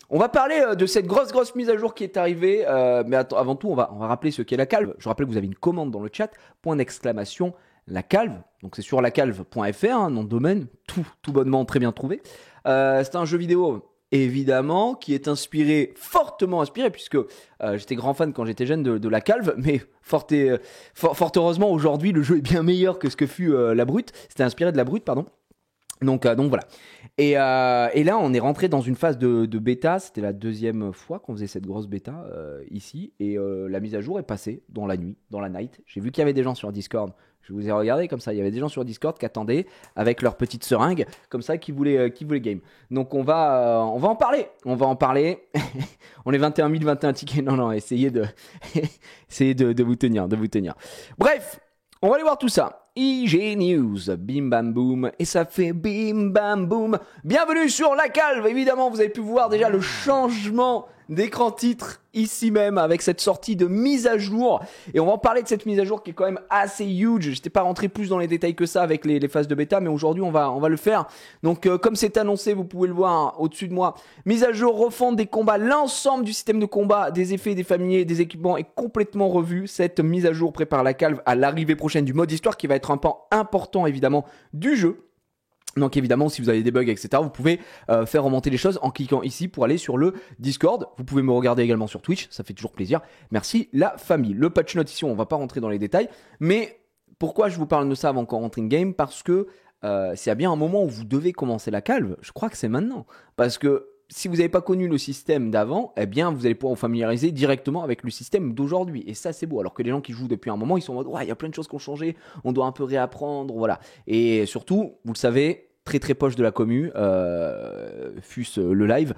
On va parler de cette grosse mise à jour qui est arrivée. Mais avant tout, on va rappeler ce qu'est la calve. Je rappelle que vous avez une commande dans le chat. Point d'exclamation, la calve. Donc c'est sur lacalve.fr, hein, nom de domaine. Tout bonnement, très bien trouvé. C'est un jeu vidéo, évidemment, qui est fortement inspiré, puisque j'étais grand fan quand j'étais jeune de la calve. Mais fort heureusement, aujourd'hui, le jeu est bien meilleur que ce que fut la brute. C'était inspiré de la brute, pardon. Donc voilà. Et là, on est rentré dans une phase de bêta. C'était la deuxième fois qu'on faisait cette grosse bêta ici. Et la mise à jour est passée dans la nuit, dans la night. J'ai vu qu'il y avait des gens sur Discord. Je vous ai regardé comme ça. Il y avait des gens sur Discord qui attendaient avec leur petite seringue, comme ça, qui voulaient game. Donc on va en parler. On va en parler. On est 21 000, 21 tickets. Non, essayez de vous tenir. Bref, on va aller voir tout ça. IG News, bim bam boum, et ça fait bim bam boum. Bienvenue sur la calve, évidemment, vous avez pu voir déjà le changement d'écran titre ici même avec cette sortie de mise à jour. Et on va en parler de cette mise à jour qui est quand même assez huge. J'étais pas rentré plus dans les détails que ça avec les phases de bêta, mais aujourd'hui on va le faire. Donc comme c'est annoncé, vous pouvez le voir hein, au-dessus de moi. Mise à jour, refonte des combats, l'ensemble du système de combat, des effets, des familiers, des équipements est complètement revu. Cette mise à jour prépare la calve à l'arrivée prochaine du mode histoire qui va être un pan important évidemment du jeu. Donc évidemment, si vous avez des bugs, etc., vous pouvez faire remonter les choses en cliquant ici pour aller sur le Discord. Vous pouvez me regarder également sur Twitch, ça fait toujours plaisir. Merci la famille. Le patch note ici, on va pas rentrer dans les détails. Mais pourquoi je vous parle de ça avant qu'on rentre in game ? Parce que s'il y a bien un moment où vous devez commencer la calve, je crois que c'est maintenant. Parce que si vous n'avez pas connu le système d'avant, eh bien vous allez pouvoir vous familiariser directement avec le système d'aujourd'hui. Et ça c'est beau. Alors que les gens qui jouent depuis un moment, ils sont en mode ouais, il y a plein de choses qui ont changé, on doit un peu réapprendre, voilà. Et surtout, vous le savez, très poche de la commu, fût-ce le live.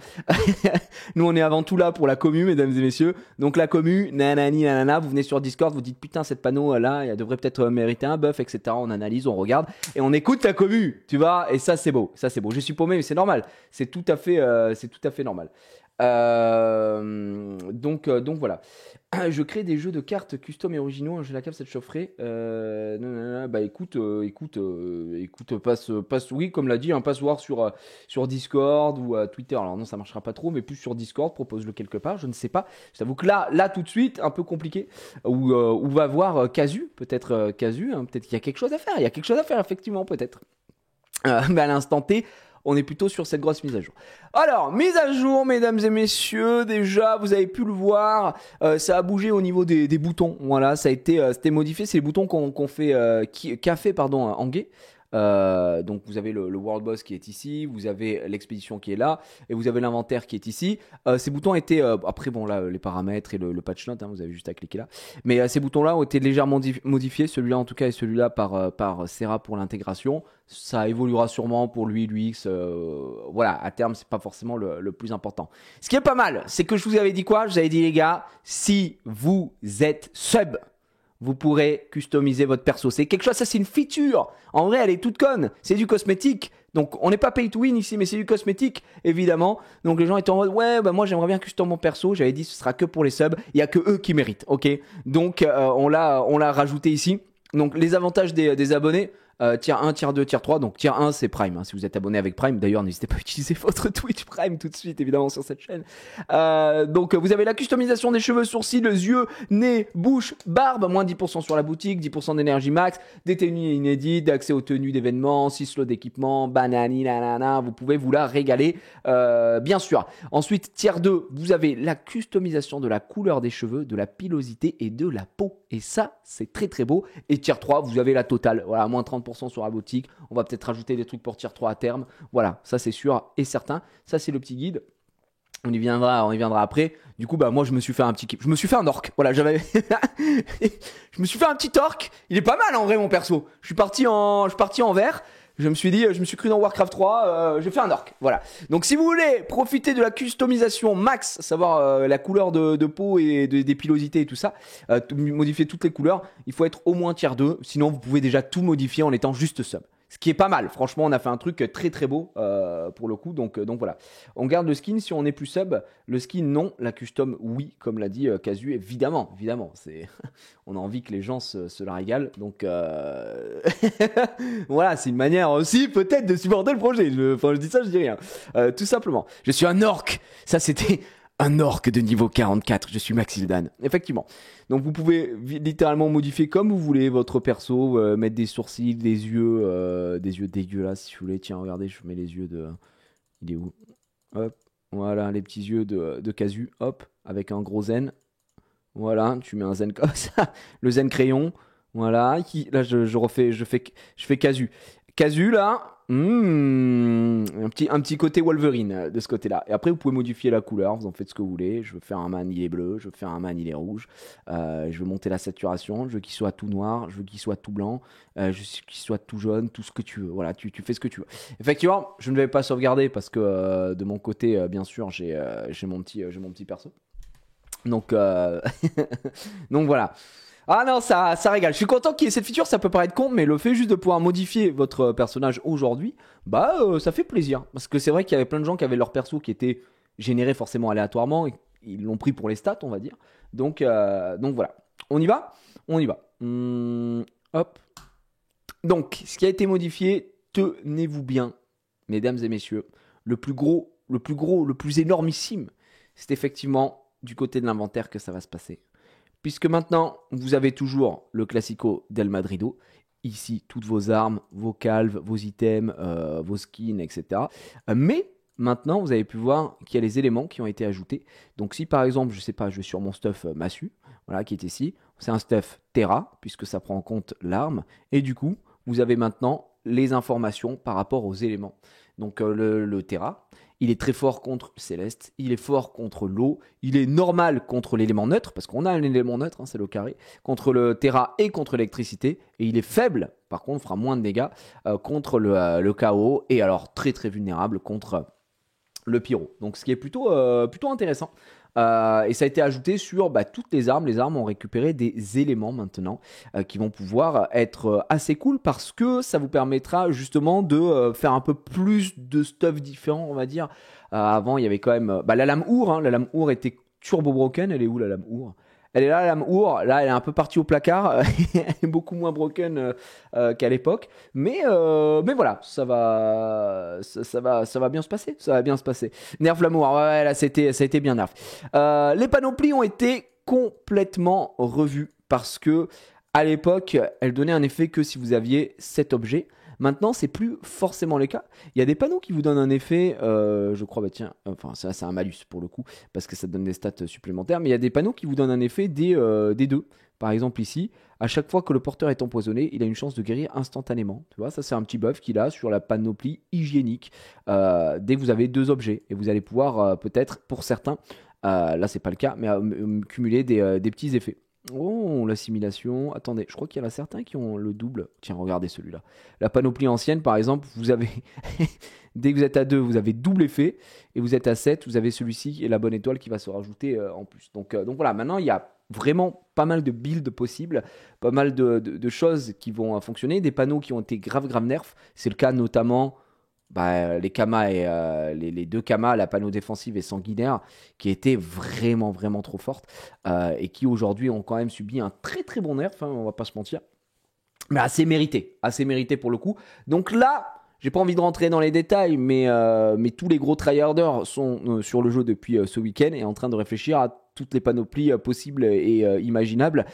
Nous on est avant tout là pour la commu, mesdames et messieurs. Donc la commu, nanani nanana, vous venez sur Discord, vous dites putain cette panneau là, elle devrait peut-être mériter un buff, etc. On analyse, on regarde et on écoute la commu, tu vois. Et ça c'est beau, Je suis paumé, mais c'est normal. C'est tout à fait normal. Donc voilà. Je crée des jeux de cartes custom et originaux. J'ai la cave, ça te chaufferait. Bah écoute, passe, oui, comme l'a dit, passe voir sur Discord ou Twitter. Alors non, ça marchera pas trop, mais plus sur Discord, propose-le quelque part. Je ne sais pas. Je t'avoue que là, tout de suite, un peu compliqué. Ou va voir Casu, peut-être Casu. Peut-être qu'il y a quelque chose à faire. Il y a quelque chose à faire, effectivement, peut-être. Mais à l'instant T. On est plutôt sur cette grosse mise à jour. Alors, mise à jour, mesdames et messieurs. Déjà, vous avez pu le voir, ça a bougé au niveau des boutons. Voilà, c'était modifié. C'est les boutons qu'a fait Anguet. Donc vous avez le World Boss qui est ici, vous avez l'expédition qui est là, et vous avez l'inventaire qui est ici. Ces boutons étaient après bon là les paramètres et le patch note, vous avez juste à cliquer là. Mais ces boutons là ont été légèrement modifiés, celui-là en tout cas et celui-là par Serra pour l'intégration. Ça évoluera sûrement pour l'UX. Voilà, à terme c'est pas forcément le plus important. Ce qui est pas mal, c'est que je vous avais dit quoi ? Je vous avais dit les gars, si vous êtes sub, vous pourrez customiser votre perso. C'est quelque chose, ça c'est une feature. En vrai, elle est toute conne. C'est du cosmétique. Donc, on n'est pas pay to win ici, mais c'est du cosmétique, évidemment. Donc, les gens étaient en mode, ouais, bah moi j'aimerais bien custom mon perso. J'avais dit, ce sera que pour les subs. Il y a que eux qui méritent, ok ? Donc, on l'a rajouté ici. Donc, les avantages des abonnés. Tier 1, tier 2, tier 3. Donc tier 1 c'est Prime, si vous êtes abonné avec Prime. D'ailleurs n'hésitez pas à utiliser votre Twitch Prime tout de suite évidemment sur cette chaîne. Donc vous avez la customisation des cheveux, sourcils, yeux, nez, bouche, barbe, moins 10% sur la boutique, 10% d'énergie max, des tenues inédites, d'accès aux tenues d'événements, 6 slots d'équipement, banani nanana, vous pouvez vous la régaler bien sûr. Ensuite tier 2, vous avez la customisation de la couleur des cheveux, de la pilosité et de la peau. Et ça c'est très beau. Et tier 3, vous avez la totale, voilà, moins 30% sur la boutique. On va peut-être rajouter des trucs pour tier 3 à terme. Voilà, ça c'est sûr et certain. Ça c'est le petit guide. On y viendra après. Du coup, bah moi je me suis fait un orc. Voilà, je me suis fait un petit orc. Il est pas mal en vrai mon perso. Je suis parti en vert. Je me suis dit, je me suis cru dans Warcraft 3, j'ai fait un orc, voilà. Donc si vous voulez profiter de la customisation max, savoir la couleur de peau et des pilosités et tout ça, modifier toutes les couleurs, il faut être au moins tier 2, sinon vous pouvez déjà tout modifier en étant juste sub. Ce qui est pas mal. Franchement, on a fait un truc très très beau pour le coup. Donc voilà. On garde le skin si on est plus sub. Le skin, non. La custom, oui. Comme l'a dit Casu, évidemment. Évidemment. On a envie que les gens se la régalent. Donc voilà, c'est une manière aussi peut-être de supporter le projet. Je dis ça, je dis rien. Tout simplement. Je suis un orc. Ça, c'était un orc de niveau 44. Je suis Maxildan. Effectivement. Donc vous pouvez littéralement modifier comme vous voulez votre perso, mettre des sourcils, des yeux dégueulasses si vous voulez. Tiens, regardez, je mets les yeux de... Il est où? Hop, voilà, les petits yeux de Casu, hop, avec un gros zen. Voilà, tu mets un zen comme ça, le zen crayon. Voilà, là je fais Casu. Casu là, un petit côté Wolverine de ce côté-là. Et après vous pouvez modifier la couleur, vous en faites ce que vous voulez. Je veux faire un man il est bleu, je veux faire un man il est rouge. Je veux monter la saturation, je veux qu'il soit tout noir, je veux qu'il soit tout blanc, je veux qu'il soit tout jaune, tout ce que tu veux. Voilà, tu fais ce que tu veux. Effectivement, je ne vais pas sauvegarder parce que de mon côté, bien sûr, j'ai mon petit perso. Donc donc voilà. Ah non, ça régale. Je suis content qu'il y ait cette feature, ça peut paraître con, mais le fait juste de pouvoir modifier votre personnage aujourd'hui, ça fait plaisir. Parce que c'est vrai qu'il y avait plein de gens qui avaient leur perso qui était généré forcément aléatoirement, et ils l'ont pris pour les stats, on va dire. Donc voilà. On y va. Hop. Donc, ce qui a été modifié, tenez-vous bien, mesdames et messieurs, le plus énormissime, c'est effectivement du côté de l'inventaire que ça va se passer. Puisque maintenant, vous avez toujours le classico del Madrido. Ici, toutes vos armes, vos calves, vos items, vos skins, etc. Mais maintenant, vous avez pu voir qu'il y a les éléments qui ont été ajoutés. Donc si par exemple, je sais pas, je vais sur mon stuff Massu, voilà, qui est ici. C'est un stuff Terra, puisque ça prend en compte l'arme. Et du coup, vous avez maintenant les informations par rapport aux éléments. Donc le Terra, il est très fort contre le Céleste, il est fort contre l'eau, il est normal contre l'élément neutre, parce qu'on a un élément neutre, hein, c'est le carré, contre le Terra et contre l'électricité, et il est faible, par contre fera moins de dégâts, contre le chaos, et alors très très vulnérable contre le pyro. Donc ce qui est plutôt intéressant. Et ça a été ajouté sur toutes les armes. Les armes ont récupéré des éléments maintenant qui vont pouvoir être assez cool parce que ça vous permettra justement de faire un peu plus de stuff différent, on va dire. Avant, il y avait quand même la lame Our. Hein. La lame Our était turbo broken. Elle est où la lame Our? Elle est là, la lame Our. Là, elle est un peu partie au placard. Elle est beaucoup moins broken qu'à l'époque. Mais voilà, ça va bien se passer. Ça va bien se passer. Nerf l'amour. Ouais, là, ça a été bien nerf. Les panoplies ont été complètement revues parce que à l'époque, elles donnaient un effet que si vous aviez cet objet. Maintenant, c'est plus forcément le cas. Il y a des panneaux qui vous donnent un effet, je crois, ça c'est un malus pour le coup, parce que ça donne des stats supplémentaires, mais il y a des panneaux qui vous donnent un effet des deux. Par exemple ici, à chaque fois que le porteur est empoisonné, il a une chance de guérir instantanément. Tu vois, ça c'est un petit buff qu'il a sur la panoplie hygiénique. Dès que vous avez deux objets, et vous allez pouvoir peut-être, pour certains, là c'est pas le cas, mais cumuler des petits effets. Oh, l'assimilation. Attendez, je crois qu'il y en a certains qui ont le double. Tiens, regardez celui-là. La panoplie ancienne, par exemple, vous avez... Dès que vous êtes à 2, vous avez double effet. Et vous êtes à 7, vous avez celui-ci et la bonne étoile qui va se rajouter en plus. Donc voilà, maintenant, il y a vraiment pas mal de builds possibles. Pas mal de choses qui vont fonctionner. Des panneaux qui ont été grave nerfs. C'est le cas notamment... les Kama et les deux Kama, la panneau défensive et sanguinaire, qui étaient vraiment trop fortes et qui aujourd'hui ont quand même subi un très très bon nerf, hein, on va pas se mentir, mais assez mérité pour le coup. Donc là, j'ai pas envie de rentrer dans les détails, mais tous les gros tryharders sont sur le jeu depuis ce week-end et en train de réfléchir à toutes les panoplies possibles et imaginables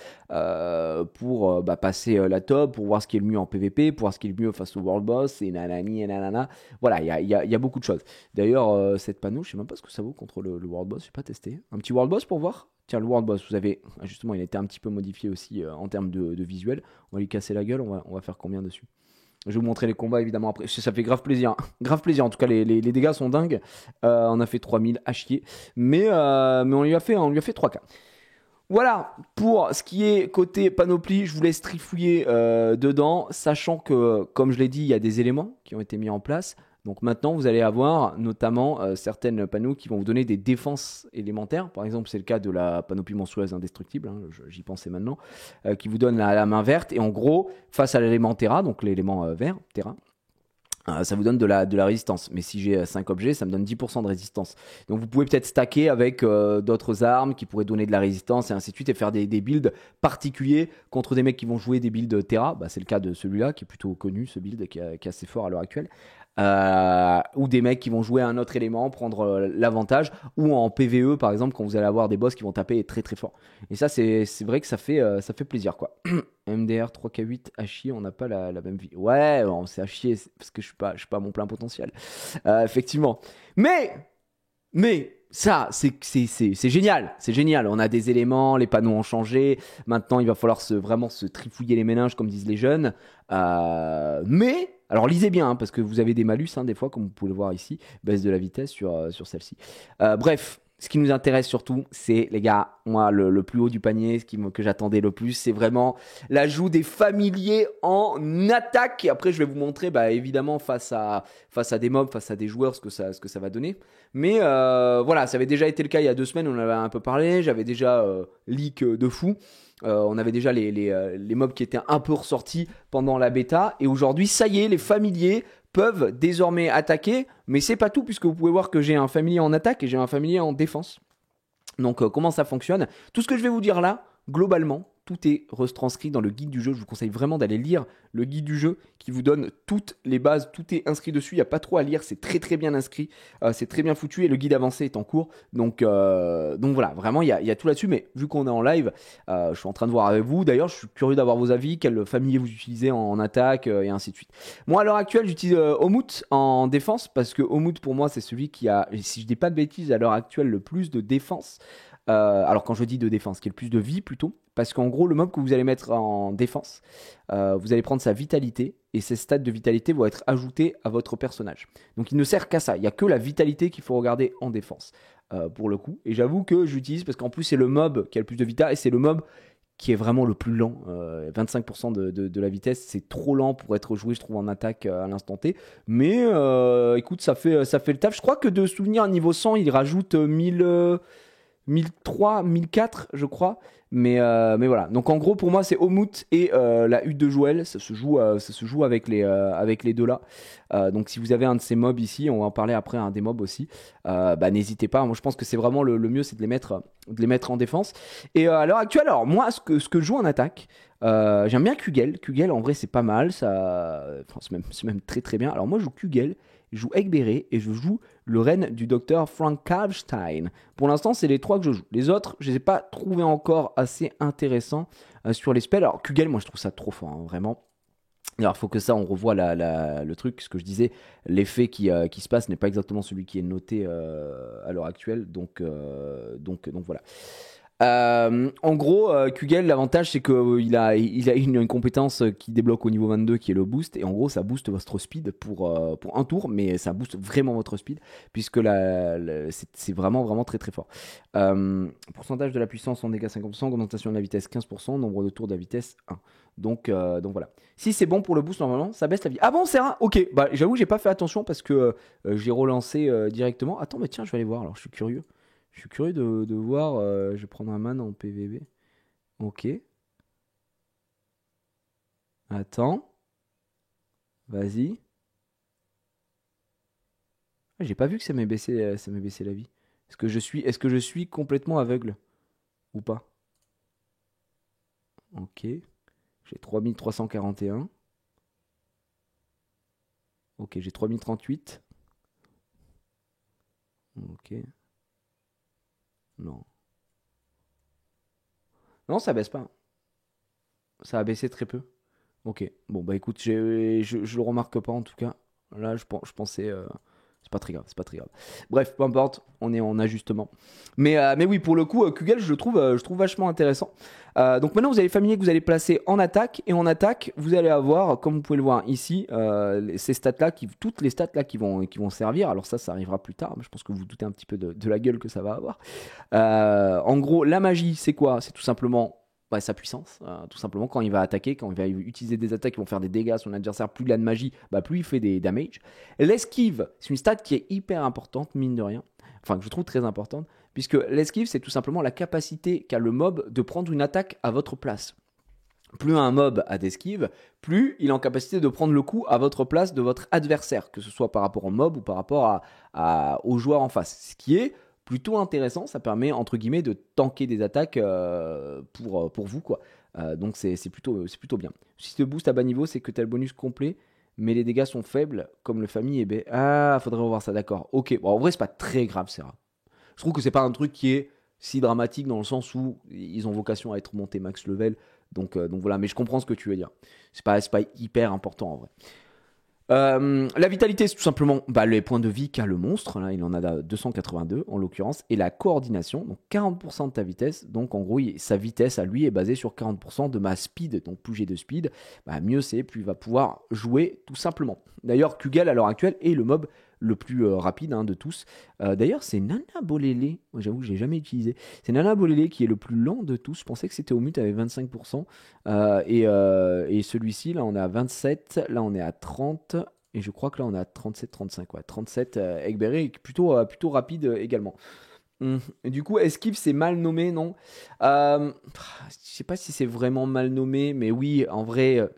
pour passer la top, pour voir ce qui est le mieux en PvP, pour voir ce qui est le mieux face au World Boss, et nanani et nanana. Voilà, il y a beaucoup de choses. D'ailleurs, cette panneau, je sais même pas ce que ça vaut contre le World Boss, je pas testé. Un petit World Boss pour voir. Tiens, le World Boss, vous avez, justement, il a été un petit peu modifié aussi en termes de visuel. On va lui casser la gueule, on va faire combien dessus? Je vais vous montrer les combats évidemment après. Ça fait grave plaisir. Grave plaisir. En tout cas, les dégâts sont dingues. On a fait 3000 à chier. Mais on lui a fait 3K. Voilà pour ce qui est côté panoplie. Je vous laisse trifouiller dedans. Sachant que, comme je l'ai dit, il y a des éléments qui ont été mis en place. Donc maintenant, vous allez avoir notamment certaines panneaux qui vont vous donner des défenses élémentaires. Par exemple, c'est le cas de la panoplie monstrueuse indestructible, hein, j'y pensais maintenant, qui vous donne la main verte. Et en gros, face à l'élément Terra, donc l'élément vert, Terra, ça vous donne de la résistance. Mais si j'ai 5 objets, ça me donne 10% de résistance. Donc vous pouvez peut-être stacker avec d'autres armes qui pourraient donner de la résistance et ainsi de suite et faire des builds particuliers contre des mecs qui vont jouer des builds Terra. Bah, c'est le cas de celui-là qui est plutôt connu, ce build qui est assez fort à l'heure actuelle. Ou des mecs qui vont jouer un autre élément, prendre l'avantage, ou en PvE par exemple quand vous allez avoir des boss qui vont taper très très fort. Et ça c'est vrai que ça fait plaisir quoi. MDR 3K8 à chier, on n'a pas la même vie. Ouais, bon, c'est à chier parce que je suis pas à mon plein potentiel. Effectivement. Mais ça, c'est génial, c'est génial. On a des éléments, les panneaux ont changé. Maintenant, il va falloir vraiment se trifouiller les méninges, comme disent les jeunes. Mais, alors lisez bien, hein, parce que vous avez des malus, hein, des fois, comme vous pouvez le voir ici. Baisse de la vitesse sur celle-ci. Bref. Ce qui nous intéresse surtout, c'est, les gars, moi, le plus haut du panier, que j'attendais le plus, c'est vraiment l'ajout des familiers en attaque. Et après, je vais vous montrer, bah, évidemment, face à des mobs, face à des joueurs, ce que ça va donner. Mais voilà, ça avait déjà été le cas il y a 2 semaines, on en avait un peu parlé. J'avais déjà leak de fou. On avait déjà les mobs qui étaient un peu ressortis pendant la bêta. Et aujourd'hui, ça y est, les familiers peuvent désormais attaquer, mais c'est pas tout puisque vous pouvez voir que j'ai un familier en attaque et j'ai un familier en défense. Donc comment ça fonctionne? Tout ce que je vais vous dire là, globalement, tout est retranscrit dans le guide du jeu. Je vous conseille vraiment d'aller lire le guide du jeu qui vous donne toutes les bases, tout est inscrit dessus, il n'y a pas trop à lire, c'est très très bien inscrit, c'est très bien foutu et le guide avancé est en cours. Donc voilà, vraiment il y a tout là-dessus, mais vu qu'on est en live, je suis en train de voir avec vous. D'ailleurs, je suis curieux d'avoir vos avis, quel familier vous utilisez en attaque et ainsi de suite. Moi à l'heure actuelle, j'utilise Omut en défense parce que Omut pour moi c'est celui qui a, si je dis pas de bêtises, à l'heure actuelle le plus de défense. Alors quand je dis de défense, qui est le plus de vie plutôt, parce qu'en gros le mob que vous allez mettre en défense, vous allez prendre sa vitalité et ses stats de vitalité vont être ajoutés à votre personnage. Donc il ne sert qu'à ça, il n'y a que la vitalité qu'il faut regarder en défense pour le coup. Et j'avoue que j'utilise parce qu'en plus c'est le mob qui a le plus de vita et c'est le mob qui est vraiment le plus lent. 25% de la vitesse, c'est trop lent pour être joué, je trouve, en attaque à l'instant T. Mais écoute, ça fait le taf. Je crois que de souvenir, à niveau 100, il rajoute 1003, 1004, je crois. Mais voilà. Donc en gros, pour moi, c'est Omut et la hutte de Joël. Ça se joue avec les deux là. Donc si vous avez un de ces mobs ici, on va en parler après, un des mobs aussi. N'hésitez pas. Moi, je pense que c'est vraiment le mieux, c'est de les mettre en défense. Et à l'heure actuelle, alors moi, ce que je joue en attaque, j'aime bien Kugel. Kugel, en vrai, c'est pas mal. C'est même très très bien. Alors moi, je joue Kugel. Je joue Egbere et je joue le reine du docteur Frank Kalstein. Pour l'instant, c'est les 3 que je joue. Les autres, je ne les ai pas trouvés encore assez intéressants sur les spells. Alors, Kugel, moi, je trouve ça trop fort, hein, vraiment. Alors, il faut que ça, on revoie le truc. Ce que je disais, l'effet qui se passe n'est pas exactement celui qui est noté à l'heure actuelle. Donc voilà. En gros, Kugel, l'avantage c'est qu'il a une compétence qui débloque au niveau 22 qui est le boost, et en gros ça booste votre speed pour un tour, mais ça booste vraiment votre speed puisque c'est vraiment très très fort. Pourcentage de la puissance en dégâts 50%, augmentation de la vitesse 15%, nombre de tours de la vitesse 1. Donc voilà. Si c'est bon pour le boost, normalement ça baisse la vie. Ah bon, c'est rare. Ok, bah j'avoue j'ai pas fait attention parce que j'ai relancé directement. Attends, mais tiens, je vais aller voir. Alors je suis curieux. Je suis curieux de voir. Je vais prendre un man en PVB. Ok. Attends. Vas-y. Ah, j'ai pas vu que ça m'ait baissé la vie. Est-ce que je suis complètement aveugle ou pas? Ok. J'ai 3341. Ok, j'ai 3038. Ok. Non. Non, ça baisse pas. Ça a baissé très peu. Ok. Bon, bah écoute, je le remarque pas en tout cas. Là, je pensais. C'est pas très grave, c'est pas très grave. Bref, peu importe, on est en ajustement. Mais oui, pour le coup, Kugel, je le trouve vachement intéressant. Donc maintenant, vous avez les familiers que vous allez placer en attaque. Et en attaque, vous allez avoir, comme vous pouvez le voir ici, ces stats-là, toutes les stats-là qui vont servir. Alors ça arrivera plus tard, mais je pense que vous vous doutez un petit peu de la gueule que ça va avoir. En gros, la magie, c'est quoi? C'est tout simplement sa puissance, tout simplement. Quand il va attaquer, quand il va utiliser des attaques qui vont faire des dégâts à son adversaire, plus il a de magie, plus il fait des damage. L'esquive, c'est une stat qui est hyper importante, mine de rien. Enfin, que je trouve très importante, puisque l'esquive, c'est tout simplement la capacité qu'a le mob de prendre une attaque à votre place. Plus un mob a d'esquive, plus il est en capacité de prendre le coup à votre place de votre adversaire, que ce soit par rapport au mob ou par rapport au joueur en face. Ce qui est plutôt intéressant, ça permet entre guillemets de tanker des attaques pour vous, quoi. Donc c'est plutôt bien. Si te boost à bas niveau, c'est que tu as le bonus complet, mais les dégâts sont faibles, comme le famille et B. Ah, faudrait revoir ça, d'accord. Ok, bon, en vrai, c'est pas très grave, c'est rare. Je trouve que c'est pas un truc qui est si dramatique dans le sens où ils ont vocation à être montés max level. Donc voilà, mais je comprends ce que tu veux dire. C'est pas hyper important en vrai. La vitalité, c'est tout simplement les points de vie qu'a le monstre. Là, il en a 282 en l'occurrence. Et la coordination, donc 40% de ta vitesse. Donc en gros, sa vitesse à lui est basée sur 40% de ma speed. Donc plus j'ai de speed, mieux c'est, plus il va pouvoir jouer tout simplement. D'ailleurs, Kugel à l'heure actuelle est le mob le plus rapide de tous. D'ailleurs, c'est Nana Bolélé. Moi, j'avoue que je l'ai jamais utilisé. C'est Nana Bolélé qui est le plus lent de tous. Je pensais que c'était au mute avec 25%. Et celui-ci, là, on est à 27. Là, on est à 30. Et je crois que là, on est à 37-35. Ouais. 37, Egberry est plutôt rapide également. Et du coup, esquive, c'est mal nommé, non? Je sais pas si c'est vraiment mal nommé, mais oui, en vrai...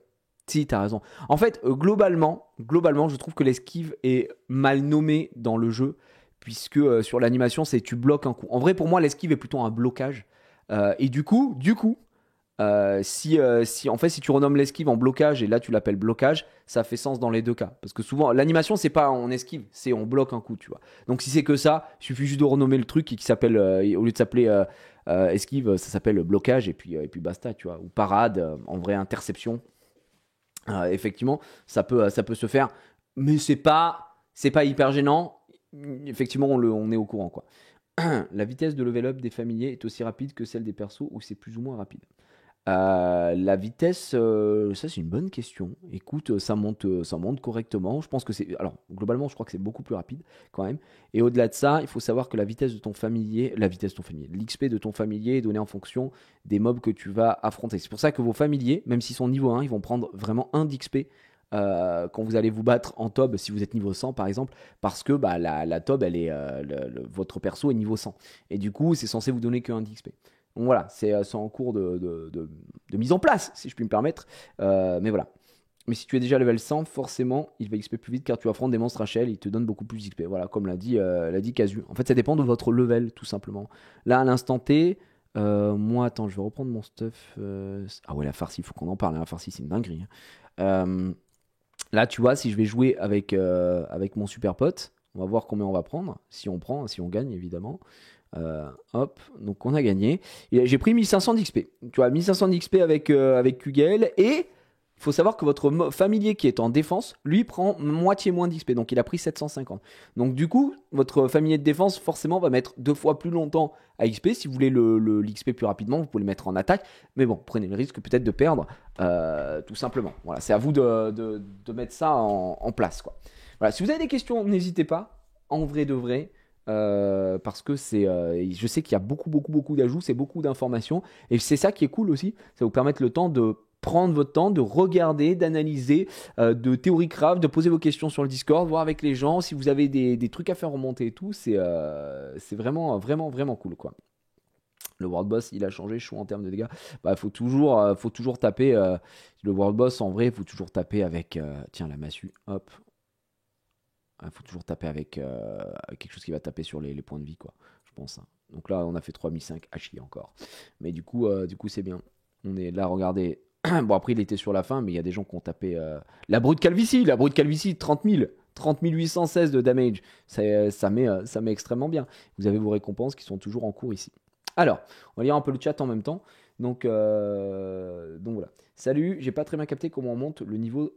Si, t'as raison. En fait, globalement, je trouve que l'esquive est mal nommée dans le jeu, puisque sur l'animation, c'est tu bloques un coup. En vrai, pour moi, l'esquive est plutôt un blocage. Et du coup, si tu renommes l'esquive en blocage et là tu l'appelles blocage, ça fait sens dans les deux cas. Parce que souvent, l'animation, c'est pas on esquive, c'est on bloque un coup, tu vois. Donc si c'est que ça, il suffit juste de renommer le truc et qui s'appelle, au lieu de s'appeler esquive, ça s'appelle blocage et puis basta, tu vois. Ou parade, en vrai, interception. Effectivement, ça peut se faire, mais c'est pas hyper gênant. Effectivement, on est au courant, quoi. La vitesse de level up des familiers est aussi rapide que celle des persos ou c'est plus ou moins rapide? La vitesse, ça c'est une bonne question. Écoute, ça monte correctement. Je pense que c'est. Alors, globalement, je crois que c'est beaucoup plus rapide quand même. Et au-delà de ça, il faut savoir que l'XP de ton familier est donné en fonction des mobs que tu vas affronter. C'est pour ça que vos familiers, même s'ils sont niveau 1, ils vont prendre vraiment 1 d'XP quand vous allez vous battre en TOB, si vous êtes niveau 100 par exemple, parce que la TOB, elle est, votre perso est niveau 100. Et du coup, c'est censé vous donner que 1 d'XP. Donc voilà, c'est en cours de mise en place, si je puis me permettre. Mais voilà. Mais si tu es déjà level 100, forcément, il va XP plus vite car tu affrontes des monstres HL, il te donne beaucoup plus d'XP. Voilà, comme l'a dit Casu. En fait, ça dépend de votre level, tout simplement. Là, à l'instant T, moi, attends, je vais reprendre mon stuff. Ah ouais, la farcie, il faut qu'on en parle. La farcie, c'est une dinguerie. Là, tu vois, si je vais jouer avec mon super pote, on va voir combien on va prendre. Si on gagne, évidemment. Hop, donc on a gagné. Et j'ai pris 1500 d'XP. Tu vois, 1500 d'XP avec QGL. Et il faut savoir que votre familier qui est en défense, lui, prend moitié moins d'XP. Donc il a pris 750. Donc du coup, votre familier de défense, forcément, va mettre 2 fois plus longtemps à XP. Si vous voulez l'XP plus rapidement, vous pouvez le mettre en attaque. Mais bon, prenez le risque peut-être de perdre, tout simplement. Voilà, c'est à vous de mettre ça en place, quoi. Voilà, si vous avez des questions, n'hésitez pas. En vrai de vrai. Parce que je sais qu'il y a beaucoup d'ajouts, c'est beaucoup d'informations et c'est ça qui est cool aussi, ça vous permet le temps de prendre votre temps, de regarder, d'analyser, de théorie craft, de poser vos questions sur le Discord, voir avec les gens si vous avez des trucs à faire remonter et tout, c'est vraiment cool, quoi. Le World Boss, il a changé chaud en termes de dégâts. Faut toujours taper le World Boss. En vrai, il faut toujours taper avec tiens, la massue, hop. Il faut toujours taper avec quelque chose qui va taper sur les points de vie, quoi, je pense. Donc là, on a fait 3005 à chier encore. Mais du coup, c'est bien. On est là, regardez. Bon, après, il était sur la fin, mais il y a des gens qui ont tapé la brute calvitie, 30 000. 30 816 de damage. Ça met extrêmement bien. Vous avez vos récompenses qui sont toujours en cours ici. Alors, on va lire un peu le chat en même temps. Donc voilà. Salut, j'ai pas très bien capté comment on monte le niveau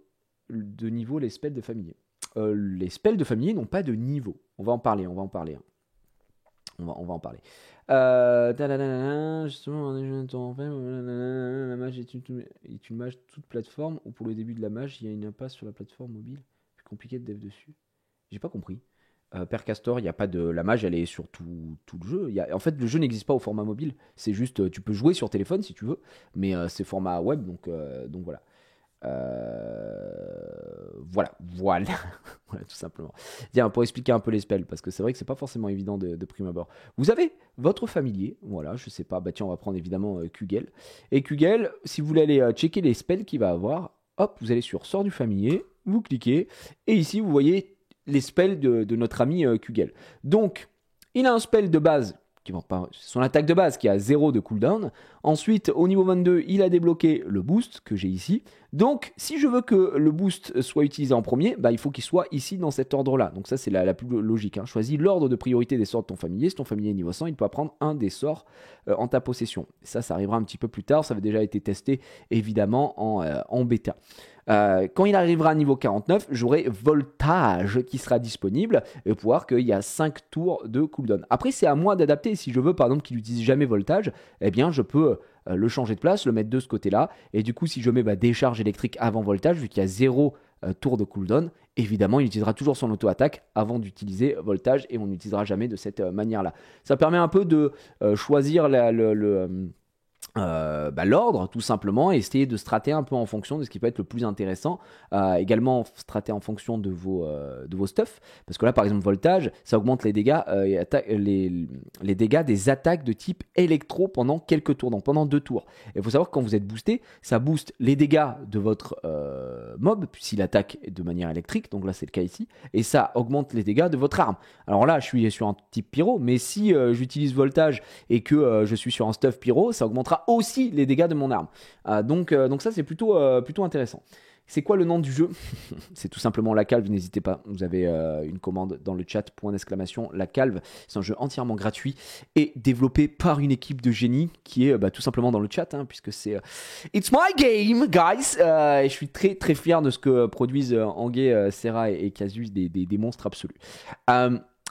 les spells de familier. Les spells de familier n'ont pas de niveau. On va en parler. On va en parler. Justement, la mage est une mage toute plateforme ou pour le début de la mage, il y a une impasse sur la plateforme mobile. Plus compliqué de dev dessus. J'ai pas compris. Per Castor, il y a pas de la mage, elle est sur tout le jeu. En fait, le jeu n'existe pas au format mobile. C'est juste, tu peux jouer sur téléphone si tu veux, mais c'est format web, donc voilà. Voilà, voilà, tout simplement. Tiens, pour expliquer un peu les spells, parce que c'est vrai que c'est pas forcément évident de prime abord. Vous avez votre familier, voilà, je sais pas, bah tiens, on va prendre évidemment Kugel. Et Kugel, si vous voulez aller checker les spells qu'il va avoir, hop, vous allez sur sort du familier, vous cliquez, et ici vous voyez les spells de notre ami Kugel. Donc, il a un spell de base son attaque de base qui a 0 de cooldown. Ensuite, au niveau 22, il a débloqué le boost que j'ai ici. Donc, si je veux que le boost soit utilisé en premier, bah, il faut qu'il soit ici dans cet ordre-là. Donc ça, c'est la plus logique. Hein. Choisis l'ordre de priorité des sorts de ton familier. Si ton familier est niveau 100, il peut prendre un des sorts en ta possession. Ça arrivera un petit peu plus tard. Ça avait déjà été testé, évidemment, en bêta. Quand il arrivera à niveau 49, j'aurai Voltage qui sera disponible et pouvoir qu'il y a 5 tours de cooldown. Après, c'est à moi d'adapter. Si je veux, par exemple, qu'il n'utilise jamais Voltage, eh bien, je peux le changer de place, le mettre de ce côté-là. Et du coup, si je mets décharge électrique avant Voltage, vu qu'il y a 0 tour de cooldown, évidemment, il utilisera toujours son auto-attaque avant d'utiliser Voltage et on n'utilisera jamais de cette manière-là. Ça permet un peu de choisir l'ordre tout simplement et essayer de strater un peu en fonction de ce qui peut être le plus intéressant, également strater en fonction de vos stuff, parce que là par exemple Voltage ça augmente les dégâts les dégâts des attaques de type électro pendant quelques tours, donc pendant 2 tours. Et il faut savoir que quand vous êtes boosté, ça booste les dégâts de votre mob s'il attaque de manière électrique, donc là c'est le cas ici, et ça augmente les dégâts de votre arme. Alors là je suis sur un type pyro, mais si j'utilise Voltage et que je suis sur un stuff pyro, ça augmentera aussi les dégâts de mon arme. Donc ça c'est plutôt intéressant. C'est quoi le nom du jeu? C'est tout simplement La Calve, n'hésitez pas, vous avez une commande dans le chat, point d'exclamation, La Calve. C'est un jeu entièrement gratuit et développé par une équipe de génie qui est tout simplement dans le chat, hein, puisque c'est It's my game, guys. Et je suis très très fier de ce que produisent Anguet, Serra et Casus, des monstres absolus.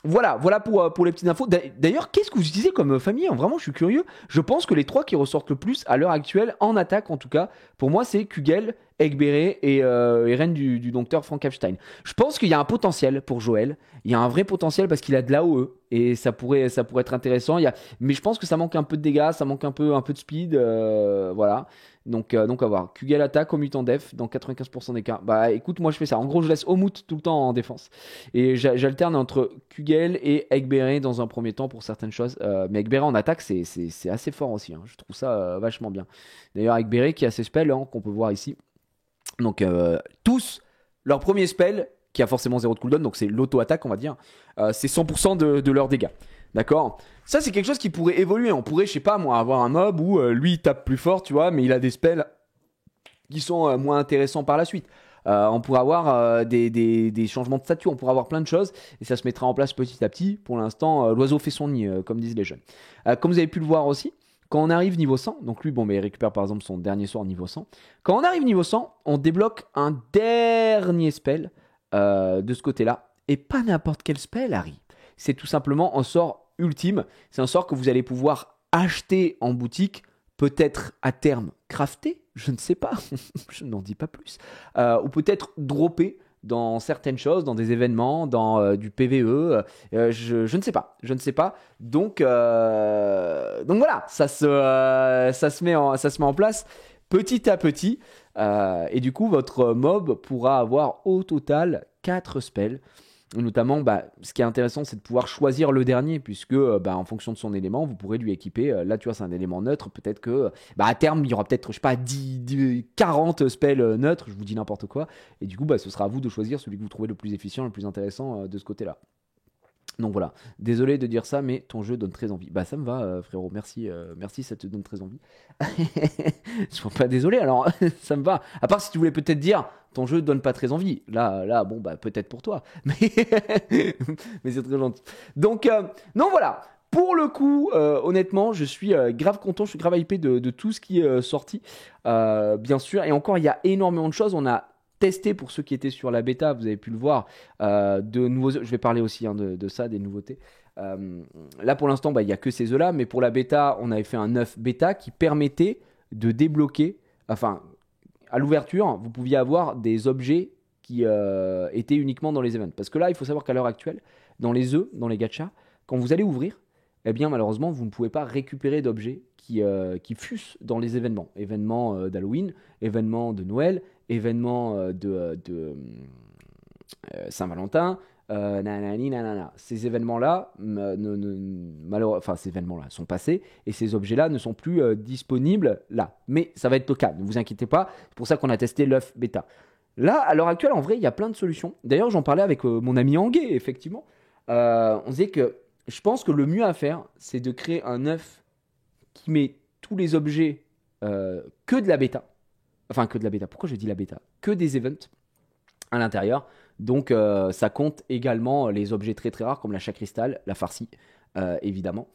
Voilà pour les petites infos. D'ailleurs, qu'est-ce que vous utilisez comme famille? Vraiment, je suis curieux. Je pense que les 3 qui ressortent le plus à l'heure actuelle, en attaque en tout cas, pour moi, c'est Kugel, Egbere et Reine du Dompteur Frankenstein. Je pense qu'il y a un potentiel pour Joël. Il y a un vrai potentiel parce qu'il a de l'AOE et ça pourrait être intéressant. Mais je pense que ça manque un peu de dégâts, ça manque un peu de speed. Voilà. Donc à voir. Kugel attaque au mutant def dans 95% des cas. Bah écoute, moi je fais ça. En gros, je laisse Omut tout le temps en défense. Et j'alterne entre Kugel et Egbere dans un premier temps pour certaines choses. Mais Egbere en attaque, c'est assez fort aussi. Hein. Je trouve ça vachement bien. D'ailleurs, Egbere qui a ses spells qu'on peut voir ici. Donc tous, leur premier spell, qui a forcément 0 de cooldown, donc c'est l'auto-attaque on va dire, c'est 100% de leurs dégâts. D'accord? Ça c'est quelque chose qui pourrait évoluer. On pourrait, je sais pas moi, avoir un mob où lui il tape plus fort, tu vois, mais il a des spells qui sont moins intéressants par la suite. On pourrait avoir des changements de statut, on pourrait avoir plein de choses et ça se mettra en place petit à petit. Pour l'instant, l'oiseau fait son nid, comme disent les jeunes. Comme vous avez pu le voir aussi, quand on arrive niveau 100, donc lui, il récupère par exemple son dernier sort niveau 100. Quand on arrive niveau 100, on débloque un dernier spell de ce côté-là. Et pas n'importe quel spell, Harry. C'est tout simplement un sort ultime. C'est un sort que vous allez pouvoir acheter en boutique, peut-être à terme crafter, je ne sais pas, je n'en dis pas plus. Ou peut-être dropper dans certaines choses, dans des événements, dans du PVE, je ne sais pas. Donc voilà, ça se met en place petit à petit, et du coup votre mob pourra avoir au total 4 spells. Notamment, ce qui est intéressant, c'est de pouvoir choisir le dernier, puisque en fonction de son élément, vous pourrez lui équiper. Là, tu vois, c'est un élément neutre. Peut-être que à terme, il y aura peut-être, je sais pas, 40 spells neutres, je vous dis n'importe quoi. Et du coup, ce sera à vous de choisir celui que vous trouvez le plus efficient, le plus intéressant de ce côté-là. Donc voilà, désolé de dire ça, mais ton jeu donne très envie. Ça me va, frérot, merci, ça te donne très envie. Je suis pas désolé, alors ça me va. À part si tu voulais peut-être dire, ton jeu donne pas très envie. Là, bon, peut-être pour toi, mais c'est très gentil. Donc, non, voilà. Pour le coup, honnêtement, je suis grave content, je suis grave hypé de tout ce qui est sorti, bien sûr. Et encore, il y a énormément de choses. On a testé pour ceux qui étaient sur la bêta, vous avez pu le voir, de nouveaux. Je vais parler aussi de ça, des nouveautés. Là pour l'instant, il n'y a que ces œufs là, mais pour la bêta, on avait fait un œuf bêta qui permettait de débloquer, enfin, à l'ouverture, vous pouviez avoir des objets qui étaient uniquement dans les events. Parce que là, il faut savoir qu'à l'heure actuelle, dans les œufs, dans les gachas, quand vous allez ouvrir, eh bien malheureusement vous ne pouvez pas récupérer d'objets qui fusent dans les événements. Événements d'Halloween, événements de Noël, événements de Saint-Valentin, nanani, nanana. Ces événements-là, ces événements-là sont passés et ces objets-là ne sont plus disponibles là. Mais ça va être le cas, ne vous inquiétez pas. C'est pour ça qu'on a testé l'œuf bêta. Là, à l'heure actuelle, en vrai, il y a plein de solutions. D'ailleurs, j'en parlais avec mon ami Anguet, effectivement. On disait que je pense que le mieux à faire, c'est de créer un œuf qui met tous les objets que de la bêta. Enfin, que de la bêta. Pourquoi je dis la bêta? Que des events à l'intérieur. Donc, ça compte également les objets très très rares comme la cristal, la farcie, évidemment.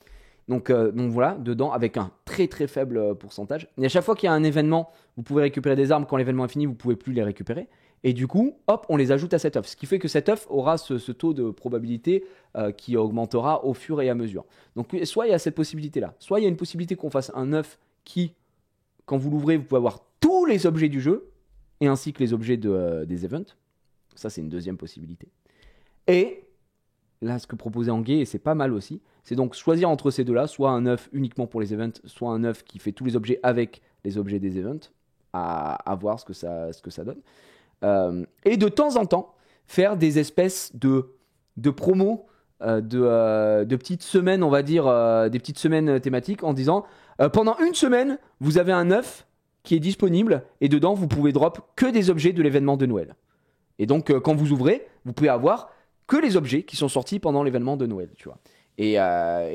Donc voilà, dedans, avec un très très faible pourcentage. Et à chaque fois qu'il y a un événement, vous pouvez récupérer des armes. Quand l'événement est fini, vous ne pouvez plus les récupérer. Et du coup, hop, on les ajoute à cet œuf. Ce qui fait que cet œuf aura ce taux de probabilité qui augmentera au fur et à mesure. Donc, soit il y a cette possibilité-là, soit il y a une possibilité qu'on fasse un œuf qui, quand vous l'ouvrez, vous pouvez avoir tous les objets du jeu, et ainsi que les objets des events. Ça, c'est une deuxième possibilité. Et là, ce que proposait Anguet, et c'est pas mal aussi, c'est donc choisir entre ces deux-là, soit un œuf uniquement pour les events, soit un œuf qui fait tous les objets avec les objets des events, à voir ce que ça donne. Et de temps en temps, faire des espèces de promos, de petites semaines, on va dire, des petites semaines thématiques, en disant, pendant une semaine, vous avez un œuf qui est disponible, et dedans, vous pouvez drop que des objets de l'événement de Noël. Et donc, quand vous ouvrez, vous pouvez avoir que les objets qui sont sortis pendant l'événement de Noël, tu vois. Et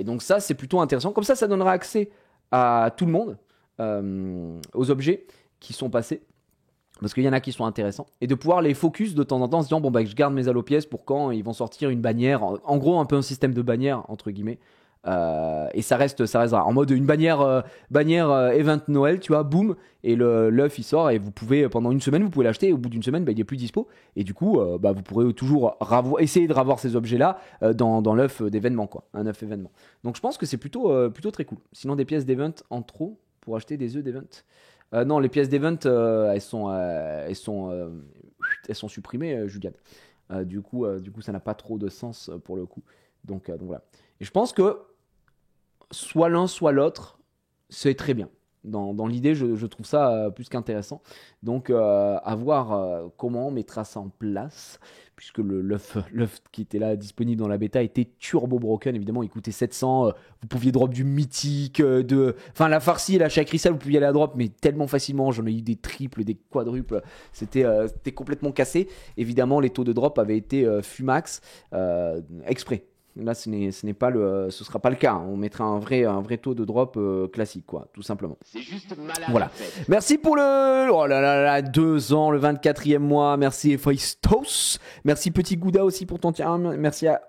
donc ça, c'est plutôt intéressant. Comme ça donnera accès à tout le monde aux objets qui sont passés. Parce qu'il y en a qui sont intéressants. Et de pouvoir les focus de temps en temps en se disant, bon, bah, je garde mes allopièces pour quand ils vont sortir une bannière. En gros, un peu un système de bannière, entre guillemets. Et ça restera en mode une bannière event Noël, tu vois, boum, et l'œuf il sort et vous pouvez pendant une semaine vous pouvez l'acheter et au bout d'une semaine il est plus dispo et du coup vous pourrez toujours essayer de ravoir ces objets là dans l'œuf d'événement, quoi, un œuf événement. Donc je pense que c'est plutôt très cool. Sinon des pièces d'event en trop pour acheter des œufs d'event, non, les pièces d'event elles sont supprimées, Juliane. Du coup ça n'a pas trop de sens pour le coup. Donc voilà. Et je pense que soit l'un, soit l'autre, c'est très bien. Dans l'idée, je trouve ça plus qu'intéressant. Donc, à voir comment on mettra ça en place, puisque l'œuf qui était là, disponible dans la bêta, était turbo broken. Évidemment, il coûtait 700. Vous pouviez drop du mythique, enfin la farcie et la cristal, vous pouviez la drop, mais tellement facilement. J'en ai eu des triples, des quadruples. C'était complètement cassé. Évidemment, les taux de drop avaient été fumax exprès. Là, ce sera pas le cas. On mettra un vrai taux de drop classique, quoi, tout simplement. C'est juste malade. Voilà. Merci pour oh là là là, 2 ans, le 24e mois. Merci Héphaïstos. Merci Petit Gouda aussi pour ton tiers. Merci à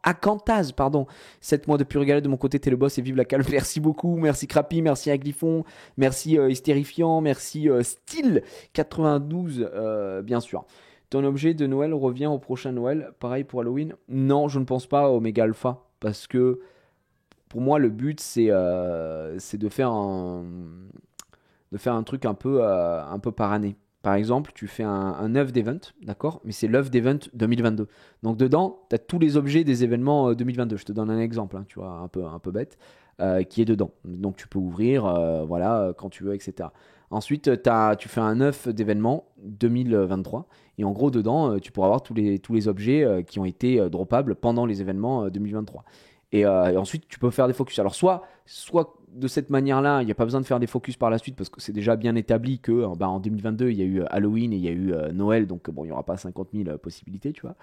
Acantaz, pardon. 7 mois de pure galette de mon côté, t'es le boss et vive la calme. Merci beaucoup. Merci Crappy, merci à Glyphon, merci Hystérifiant, merci Style92, bien sûr. Ton objet de Noël revient au prochain Noël. Pareil pour Halloween? Non, je ne pense pas au Omega Alpha. Parce que pour moi, le but, c'est de faire un truc un peu par année. Par exemple, tu fais un œuf d'event, d'accord? Mais c'est l'œuf d'event 2022. Donc dedans, tu as tous les objets des événements 2022. Je te donne un exemple, hein, tu vois, un peu bête, qui est dedans. Donc tu peux ouvrir, quand tu veux, etc. Ensuite, tu fais un œuf d'événement 2023. Et en gros, dedans, tu pourras avoir tous les objets qui ont été droppables pendant les événements 2023. Et ensuite, tu peux faire des focus. Alors, soit de cette manière-là, il n'y a pas besoin de faire des focus par la suite parce que c'est déjà bien établi que en 2022, il y a eu Halloween et il y a eu Noël. Donc, bon, il n'y aura pas 50 000 possibilités, tu vois.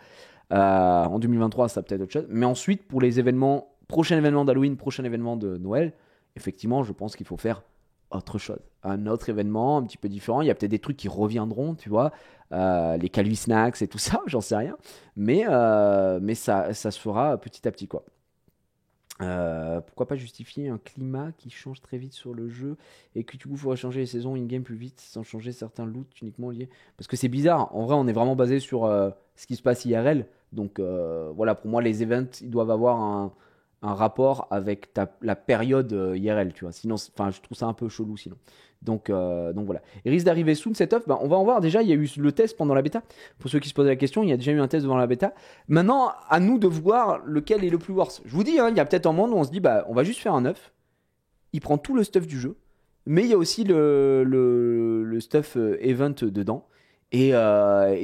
En 2023, ça peut être autre chose. Mais ensuite, pour les événements, prochain événement d'Halloween, prochain événement de Noël, effectivement, je pense qu'il faut faire autre chose, un autre événement un petit peu différent. Il y a peut-être des trucs qui reviendront, tu vois, les Calvi Snacks et tout ça, j'en sais rien, mais ça se fera petit à petit, quoi. Pourquoi pas justifier un climat qui change très vite sur le jeu et que du coup il faudrait changer les saisons in-game plus vite sans changer certains loots uniquement liés, parce que c'est bizarre, en vrai on est vraiment basé sur ce qui se passe IRL, donc voilà, pour moi les events ils doivent avoir un rapport avec la période IRL, tu vois, sinon je trouve ça un peu chelou sinon. Donc voilà. Il risque d'arriver soon cette offre. On va en voir. Déjà, il y a eu le test pendant la bêta. Pour ceux qui se posaient la question, il y a déjà eu un test devant la bêta. Maintenant, à nous de voir lequel est le plus worse. Je vous dis, il y a peut-être un monde où on se dit, on va juste faire un 9. Il prend tout le stuff du jeu. Mais il y a aussi le stuff event dedans. Et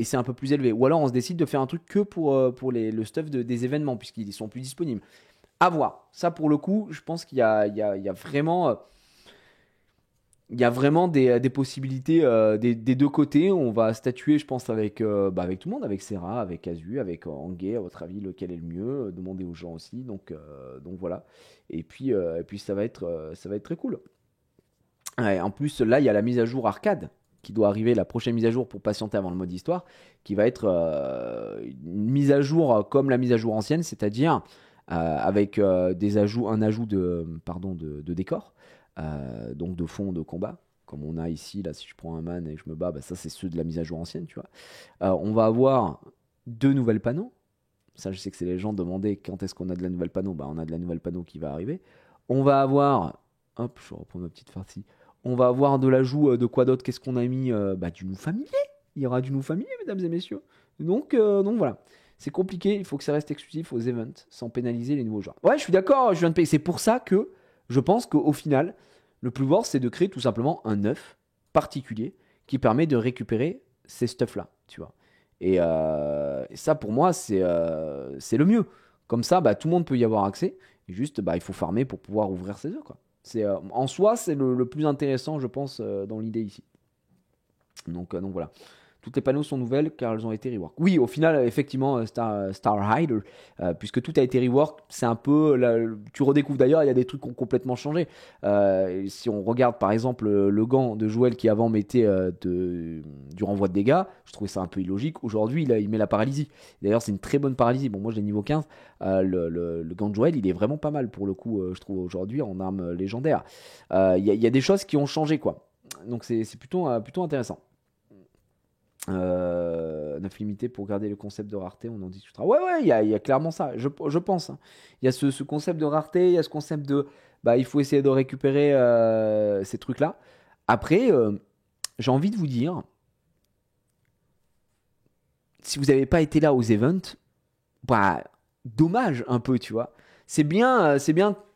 c'est un peu plus élevé. Ou alors on se décide de faire un truc que pour le stuff des événements, puisqu'ils sont plus disponibles. À voir. Ça, pour le coup, je pense qu'il y a vraiment... Il y a vraiment des possibilités des deux côtés. On va statuer, je pense, avec tout le monde, avec Serra, avec Azu, avec Angé. À votre avis, lequel est le mieux? Demandez aux gens aussi. Donc voilà. Et puis ça va être très cool. Ouais, en plus, là, il y a la mise à jour arcade qui doit arriver, la prochaine mise à jour pour patienter avant le mode histoire, qui va être une mise à jour comme la mise à jour ancienne, c'est-à-dire avec un ajout de décor. Donc de fond de combat, comme on a ici, là, si je prends un man et je me bats, ça c'est ceux de la mise à jour ancienne, tu vois. On va avoir 2 nouvelles panneaux. Ça, je sais que c'est les gens demandaient quand est-ce qu'on a de la nouvelle panneau. On a de la nouvelle panneau qui va arriver. On va avoir, hop, je reprends ma petite partie. On va avoir de l'ajout de quoi d'autre? Qu'est-ce qu'on a mis? Du nou familier. Il y aura du nou familier, mesdames et messieurs. Donc voilà. C'est compliqué, il faut que ça reste exclusif aux events, sans pénaliser les nouveaux joueurs. Ouais, je suis d'accord, je viens de payer. C'est pour ça que je pense qu'au final, le plus worst, c'est de créer tout simplement un œuf particulier qui permet de récupérer ces stuffs-là, tu vois. Et ça, pour moi, c'est le mieux. Comme ça, tout le monde peut y avoir accès. Et juste, il faut farmer pour pouvoir ouvrir ses œufs, quoi. En soi, c'est le plus intéressant, je pense, dans l'idée ici. Donc voilà. Toutes les panneaux sont nouvelles car elles ont été rework. Oui, au final, effectivement, Star Hider, puisque tout a été rework, c'est un peu... Là, tu redécouvres d'ailleurs, il y a des trucs qui ont complètement changé. Si on regarde par exemple le gant de Joël qui avant mettait du renvoi de dégâts, je trouvais ça un peu illogique. Aujourd'hui, il met la paralysie. D'ailleurs, c'est une très bonne paralysie. Bon, moi, je l'ai niveau 15. Le gant de Joël, il est vraiment pas mal pour le coup, je trouve, aujourd'hui, en arme légendaire. Il y a des choses qui ont changé, quoi. Donc, c'est plutôt intéressant. 9 limité pour garder le concept de rareté, on en discutera. Ouais, il y a clairement ça, je pense. Il y a ce concept de rareté, il y a ce concept de il faut essayer de récupérer ces trucs-là. Après, j'ai envie de vous dire, si vous n'avez pas été là aux events, dommage un peu, tu vois. C'est bien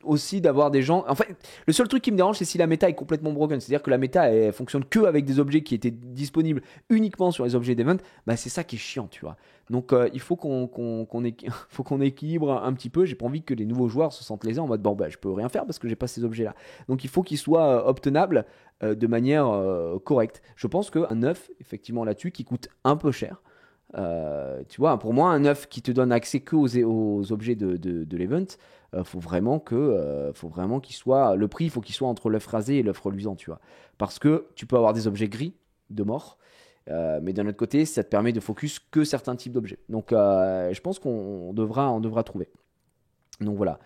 aussi d'avoir des gens. En fait, le seul truc qui me dérange, c'est si la méta est complètement broken. C'est-à-dire que la méta, elle fonctionne que avec des objets qui étaient disponibles uniquement sur les objets d'event. C'est ça qui est chiant, tu vois. Donc, il faut qu'on équilibre un petit peu. J'ai pas envie que les nouveaux joueurs se sentent lésés en mode je peux rien faire parce que j'ai pas ces objets-là. Donc, il faut qu'ils soient obtenables de manière correcte. Je pense qu'un œuf, effectivement, là-dessus, qui coûte un peu cher. Tu vois, pour moi, un œuf qui te donne accès que aux objets de l'event, faut vraiment qu'il soit. Le prix, il faut qu'il soit entre l'œuf rasé et l'œuf reluisant, tu vois. Parce que tu peux avoir des objets gris de mort, mais d'un autre côté, ça te permet de focus que certains types d'objets. Donc, je pense qu'on devra trouver. Donc voilà.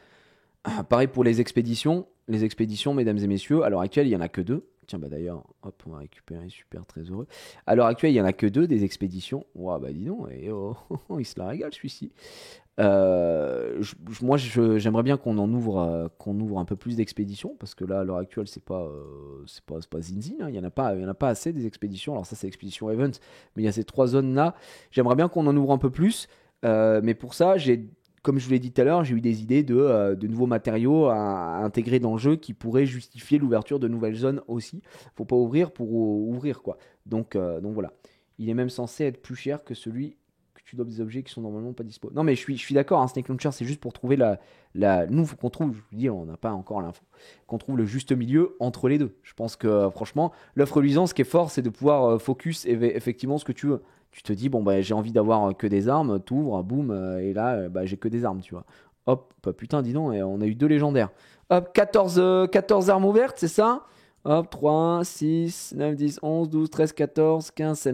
Pareil pour les expéditions. Les expéditions, mesdames et messieurs, à l'heure actuelle, il n'y en a que 2. Tiens, d'ailleurs, hop, on va récupérer, super, très heureux. À l'heure actuelle, il n'y en a que 2 des expéditions. Ouah, dis donc, il se la régale celui-ci. Moi, j'aimerais bien qu'on ouvre un peu plus d'expéditions, parce que là, à l'heure actuelle, c'est pas Zinzin, hein. Il y en a pas assez des expéditions. Alors ça, c'est expédition event, mais il y a ces 3 zones-là. J'aimerais bien qu'on en ouvre un peu plus, mais pour ça, comme je vous l'ai dit tout à l'heure, j'ai eu des idées de nouveaux matériaux à intégrer dans le jeu qui pourraient justifier l'ouverture de nouvelles zones aussi. Faut pas ouvrir pour ouvrir, quoi. Donc voilà. Il est même censé être plus cher que celui que tu dopes des objets qui sont normalement pas dispo. Non, mais je suis d'accord, hein, Snake Launcher, c'est juste pour trouver nous, faut qu'on trouve, je vous dis, on n'a pas encore l'info, qu'on trouve le juste milieu entre les deux. Je pense que franchement, l'offre reluisante, ce qui est fort, c'est de pouvoir focus effectivement ce que tu veux. Tu te dis, j'ai envie d'avoir que des armes, t'ouvres, boum, et là, j'ai que des armes, tu vois. Hop, putain, dis donc, on a eu 2 légendaires. Hop, 14 armes ouvertes, c'est ça? Hop, 3, 6, 9, 10, 11, 12, 13, 14, 15,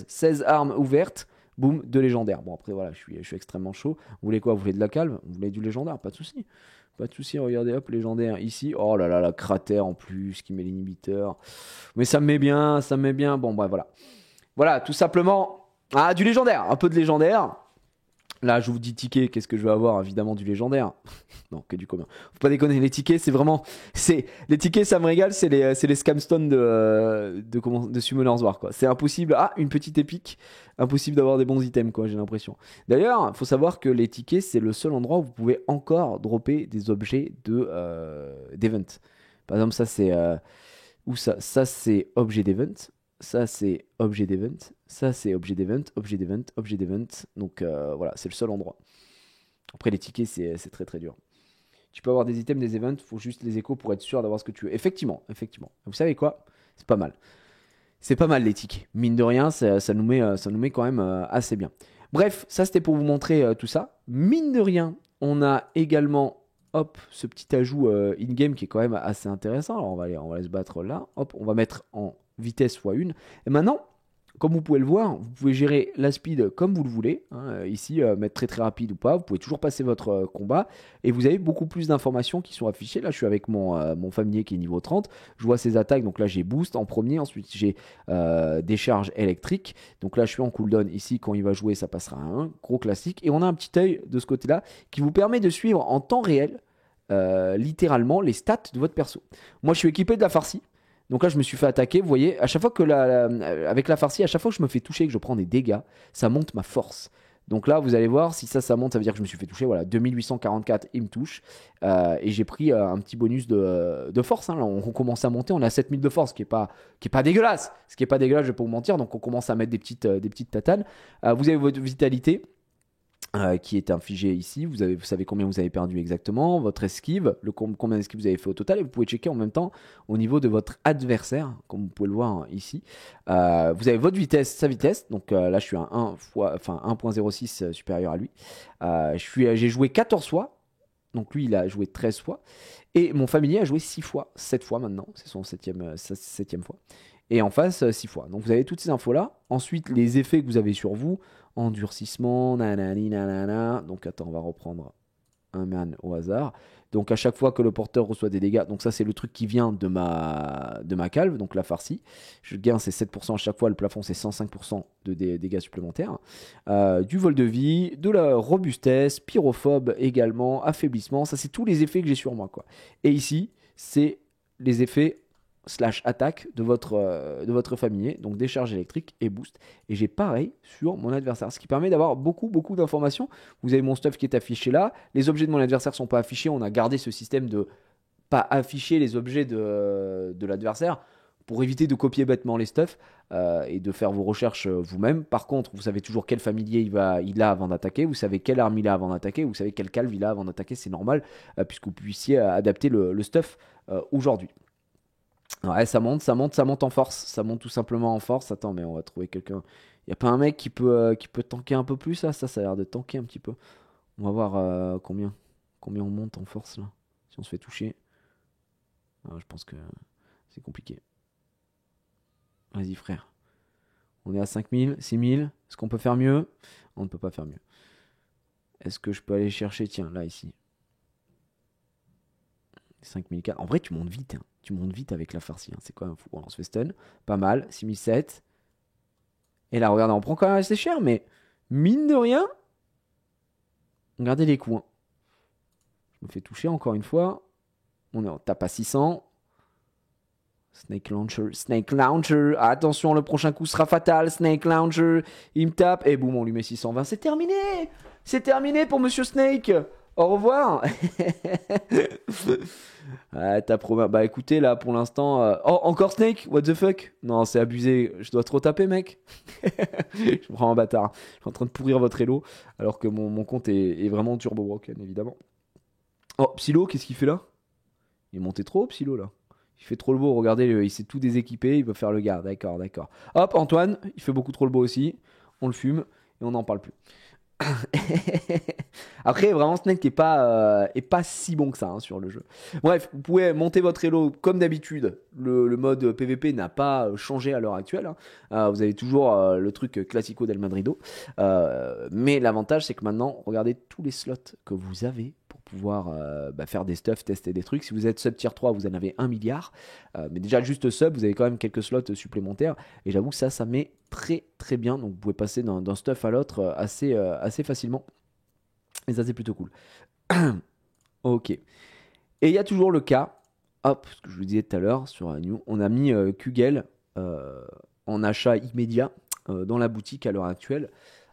16 armes ouvertes. Boum, 2 légendaires. Bon, après, voilà, je suis extrêmement chaud. Vous voulez quoi? Vous voulez de la calme? Vous voulez du légendaire? Pas de souci. Pas de souci, regardez, hop, légendaire ici. Oh là là, la cratère en plus, qui met l'inhibiteur. Mais ça me met bien. Bon, voilà. Voilà, tout simplement. Ah, du légendaire, un peu de légendaire. Là, je vous dis ticket, qu'est-ce que je vais avoir? Évidemment du légendaire. Non, que du commun. Faut pas déconner, les tickets, c'est vraiment. Les tickets, ça me régale, c'est les scamstones de Summoner's War, quoi. C'est impossible. Ah, une petite épique. Impossible d'avoir des bons items, quoi, j'ai l'impression. D'ailleurs, il faut savoir que les tickets, c'est le seul endroit où vous pouvez encore dropper des objets d'event. Par exemple, ça, c'est. Où ça? Ça, c'est objet d'event. Ça, c'est objet d'event. Ça, c'est objet d'event, objet d'event, objet d'event. Donc voilà, c'est le seul endroit. Après, les tickets, c'est très très dur. Tu peux avoir des items, des events, faut juste les échos pour être sûr d'avoir ce que tu veux. Effectivement, effectivement. Vous savez quoi? C'est pas mal. C'est pas mal les tickets. Mine de rien, ça nous met quand même assez bien. Bref, ça c'était pour vous montrer tout ça. Mine de rien, on a également hop, ce petit ajout in-game qui est quand même assez intéressant. Alors on va aller se battre là. Hop, on va mettre en vitesse x1. Et maintenant, comme vous pouvez le voir, vous pouvez gérer la speed comme vous le voulez. Hein. Ici, mettre très très rapide ou pas. Vous pouvez toujours passer votre combat. Et vous avez beaucoup plus d'informations qui sont affichées. Là, je suis avec mon familier qui est niveau 30. Je vois ses attaques. Donc là, j'ai boost en premier. Ensuite, j'ai décharge électrique. Donc là, je suis en cooldown. Ici, quand il va jouer, ça passera à 1. Gros classique. Et on a un petit œil de ce côté-là qui vous permet de suivre en temps réel, littéralement, les stats de votre perso. Moi, je suis équipé de la farcie. Donc là, je me suis fait attaquer. Vous voyez, à chaque fois que avec la farcie, à chaque fois que je me fais toucher et que je prends des dégâts, ça monte ma force. Donc là, vous allez voir, si ça monte, ça veut dire que je me suis fait toucher. Voilà, 2844, il me touche. Et j'ai pris un petit bonus de force. Hein. Là, on commence à monter. On a 7000 de force, ce qui est pas dégueulasse. Ce qui est pas dégueulasse, je vais pas vous mentir. Donc on commence à mettre des petites tatanes. Vous avez votre vitalité. Qui est infligé ici, vous savez combien vous avez perdu exactement, votre esquive, combien d'esquive vous avez fait au total, et vous pouvez checker en même temps au niveau de votre adversaire, comme vous pouvez le voir ici. Vous avez votre vitesse, sa vitesse, donc là je suis à 1.06 supérieur à lui. J'ai joué 14 fois, donc lui il a joué 13 fois, et mon familier a joué 6 fois, 7 fois maintenant, c'est son septième fois. Et en face, 6 fois. Donc vous avez toutes ces infos-là. Ensuite, les effets que vous avez sur vous. Endurcissement, nanani, nanana. Donc attends, on va reprendre un man au hasard. Donc à chaque fois que le porteur reçoit des dégâts, donc ça c'est le truc qui vient de ma calve, donc la farcie. Je gagne c'est 7% à chaque fois, le plafond c'est 105% de dégâts supplémentaires. Du vol de vie, de la robustesse, pyrophobe également, affaiblissement. Ça c'est tous les effets que j'ai sur moi, quoi. Et ici, c'est les effets / attaque de votre familier, donc décharge électrique et boost. Et j'ai pareil sur mon adversaire, ce qui permet d'avoir beaucoup d'informations. Vous avez mon stuff qui est affiché là, les objets de mon adversaire sont pas affichés, on a gardé ce système de pas afficher les objets de l'adversaire pour éviter de copier bêtement les stuffs et de faire vos recherches vous-même. Par contre, vous savez toujours quel familier il a avant d'attaquer, vous savez quelle arme il a avant d'attaquer, vous savez quelle calve il a avant d'attaquer, c'est normal, puisque vous puissiez adapter le stuff aujourd'hui. Ouais, ça monte en force. Ça monte tout simplement en force. Attends, mais on va trouver quelqu'un. Y a pas un mec qui peut tanker un peu plus là? Ça a l'air de tanker un petit peu. On va voir combien on monte en force là. Si on se fait toucher. Ah, je pense que c'est compliqué. Vas-y frère. On est à 5000, 6000. Est-ce qu'on peut faire mieux? On ne peut pas faire mieux. Est-ce que je peux aller chercher? Tiens, là ici. 5004. En vrai, tu montes vite. Hein. Tu montes vite avec la farcie. Hein. C'est quand même fou. On se fait stun. Pas mal. 6007. Et là, regardez, on prend quand même assez cher, mais mine de rien, regardez les coups. Hein. Je me fais toucher encore une fois. On tape à 600. Snake Launcher. Attention, le prochain coup sera fatal. Snake Launcher. Il me tape. Et boum, on lui met 620. C'est terminé. C'est terminé pour Monsieur Snake. Au revoir. Ouais, t'as promis. Bah écoutez, là pour l'instant. Oh, encore Snake? What the fuck? Non, c'est abusé. Je dois trop taper, mec. Je me prends un bâtard. Je suis en train de pourrir votre elo. Alors que mon compte est vraiment turbo broken, évidemment. Oh, Psylo, qu'est-ce qu'il fait là? Il est monté trop haut, Psylo, là. Il fait trop le beau. Regardez, il s'est tout déséquipé. Il veut faire le gars. D'accord. Hop, Antoine. Il fait beaucoup trop le beau aussi. On le fume. Et on n'en parle plus. Après, vraiment, Snake est pas si bon que ça hein, sur le jeu. Bref, vous pouvez monter votre elo comme d'habitude. Le mode PVP n'a pas changé à l'heure actuelle. Hein. Vous avez toujours le truc classico del Madrido. Mais l'avantage, c'est que maintenant, regardez tous les slots que vous avez pour pouvoir faire des stuffs, tester des trucs. Si vous êtes sub tier 3, vous en avez 1 milliard. Mais déjà, juste sub, vous avez quand même quelques slots supplémentaires. Et j'avoue que ça met très très bien. Donc, vous pouvez passer d'un stuff à l'autre assez facilement. Et ça, c'est plutôt cool. Ok. Et il y a toujours le cas, hop, ce que je vous disais tout à l'heure sur la news, on a mis Kugel en achat immédiat dans la boutique à l'heure actuelle.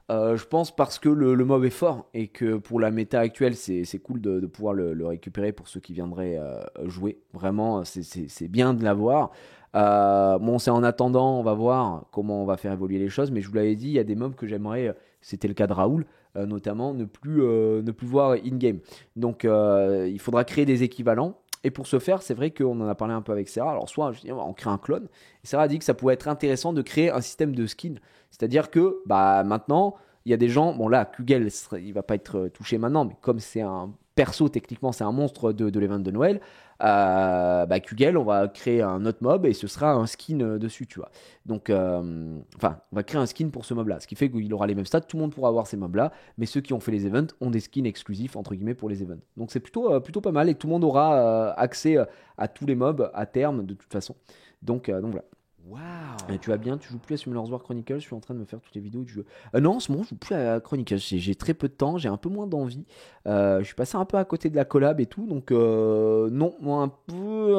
Je pense parce que le mob est fort et que pour la méta actuelle, c'est cool de pouvoir le récupérer pour ceux qui viendraient jouer. Vraiment, c'est bien de l'avoir. Bon, c'est en attendant, on va voir comment on va faire évoluer les choses. Mais je vous l'avais dit, il y a des mobs que j'aimerais, c'était le cas de Raoul, notamment, ne plus voir in-game. Donc, il faudra créer des équivalents. Et pour ce faire, c'est vrai qu'on en a parlé un peu avec Sarah. Alors, soit je dis, on crée un clone. Et Sarah a dit que ça pouvait être intéressant de créer un système de skin. C'est-à-dire que bah, maintenant, il y a des gens. Bon, là, Kugel, il va pas être touché maintenant, mais comme c'est un perso, techniquement, c'est un monstre de l'event de Noël. Bah, Kugel, on va créer un autre mob et ce sera un skin dessus, tu vois. Donc, enfin, on va créer un skin pour ce mob-là. Ce qui fait qu'il aura les mêmes stats. Tout le monde pourra avoir ces mobs-là. Mais ceux qui ont fait les events ont des skins exclusifs, entre guillemets, pour les events. Donc, c'est plutôt pas mal et tout le monde aura accès à tous les mobs à terme, de toute façon. Donc voilà. Waouh. Tu vas bien, tu joues plus à Simulars War Chronicles, je suis en train de me faire toutes les vidéos du jeu. Non, en ce moment, je joue plus à Chronicles, j'ai très peu de temps, j'ai un peu moins d'envie. Je suis passé un peu à côté de la collab et tout, donc non, moi un peu,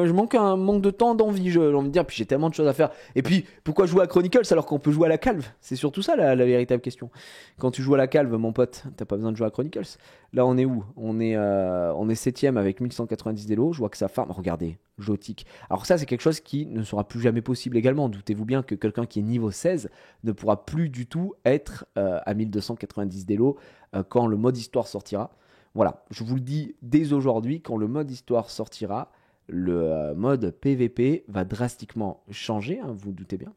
je manque de temps, d'envie, j'ai envie de dire, puis j'ai tellement de choses à faire. Et puis, pourquoi jouer à Chronicles alors qu'on peut jouer à la calve? C'est surtout ça la véritable question. Quand tu joues à la calve, mon pote, t'as pas besoin de jouer à Chronicles. Là, on est où? On est 7ème avec 1190 d'élo, je vois que ça farm, regardez, Jotic. Alors ça, c'est quelque chose qui ne sera plus jamais possible également. Doutez-vous bien que quelqu'un qui est niveau 16 ne pourra plus du tout être à 1290 d'élo quand le mode histoire sortira. Voilà, je vous le dis dès aujourd'hui, quand le mode histoire sortira, le mode PVP va drastiquement changer, hein, vous vous doutez bien.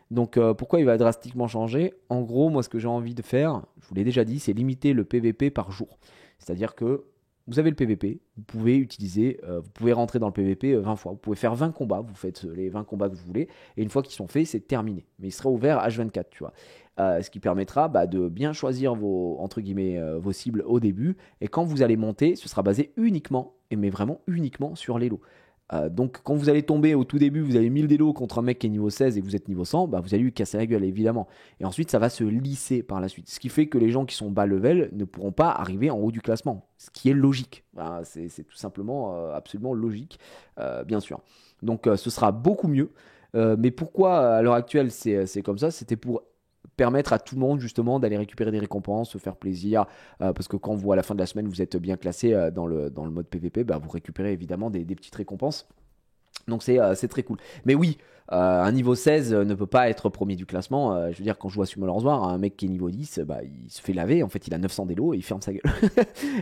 Donc pourquoi il va drastiquement changer? En gros, moi ce que j'ai envie de faire, je vous l'ai déjà dit, c'est limiter le PVP par jour. C'est-à-dire que vous avez le PVP, vous pouvez utiliser, vous pouvez rentrer dans le PVP 20 fois. Vous pouvez faire 20 combats, vous faites les 20 combats que vous voulez, et une fois qu'ils sont faits, c'est terminé. Mais il sera ouvert H24, tu vois. Ce qui permettra de bien choisir entre guillemets, vos cibles au début, et quand vous allez monter, ce sera basé uniquement, mais vraiment uniquement sur les lots. Donc quand vous allez tomber au tout début, vous avez 1000 d'élo contre un mec qui est niveau 16 et vous êtes niveau 100, vous allez lui casser la gueule évidemment. Et ensuite ça va se lisser par la suite. Ce qui fait que les gens qui sont bas level ne pourront pas arriver en haut du classement. Ce qui est logique. C'est tout simplement absolument logique, bien sûr. Donc ce sera beaucoup mieux. Mais pourquoi à l'heure actuelle c'est comme ça? C'était pour permettre à tout le monde justement d'aller récupérer des récompenses, se faire plaisir, parce que quand vous à la fin de la semaine vous êtes bien classé dans le mode PVP, vous récupérez évidemment des petites récompenses. Donc c'est très cool. Mais oui, un niveau 16 ne peut pas être premier du classement. Je veux dire, quand je joue à Simulars War, un mec qui est niveau 10, il se fait laver. En fait, il a 900 d'élo et il ferme sa gueule.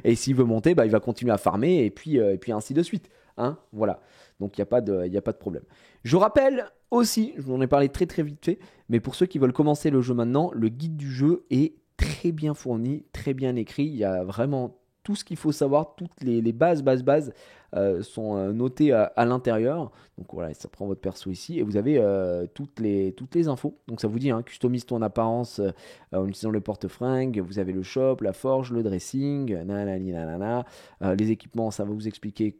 Et s'il veut monter, il va continuer à farmer et puis ainsi de suite. Hein, voilà. Donc il n'y a pas de problème. Je rappelle aussi, je vous en ai parlé très très vite fait, mais pour ceux qui veulent commencer le jeu maintenant, le guide du jeu est très bien fourni, très bien écrit. Il y a vraiment tout ce qu'il faut savoir, toutes les bases sont notées à l'intérieur. Donc voilà, ça prend votre perso ici et vous avez toutes les infos. Donc ça vous dit, customise ton apparence en utilisant le porte-fringue. Vous avez le shop, la forge, le dressing, les équipements, ça va vous expliquer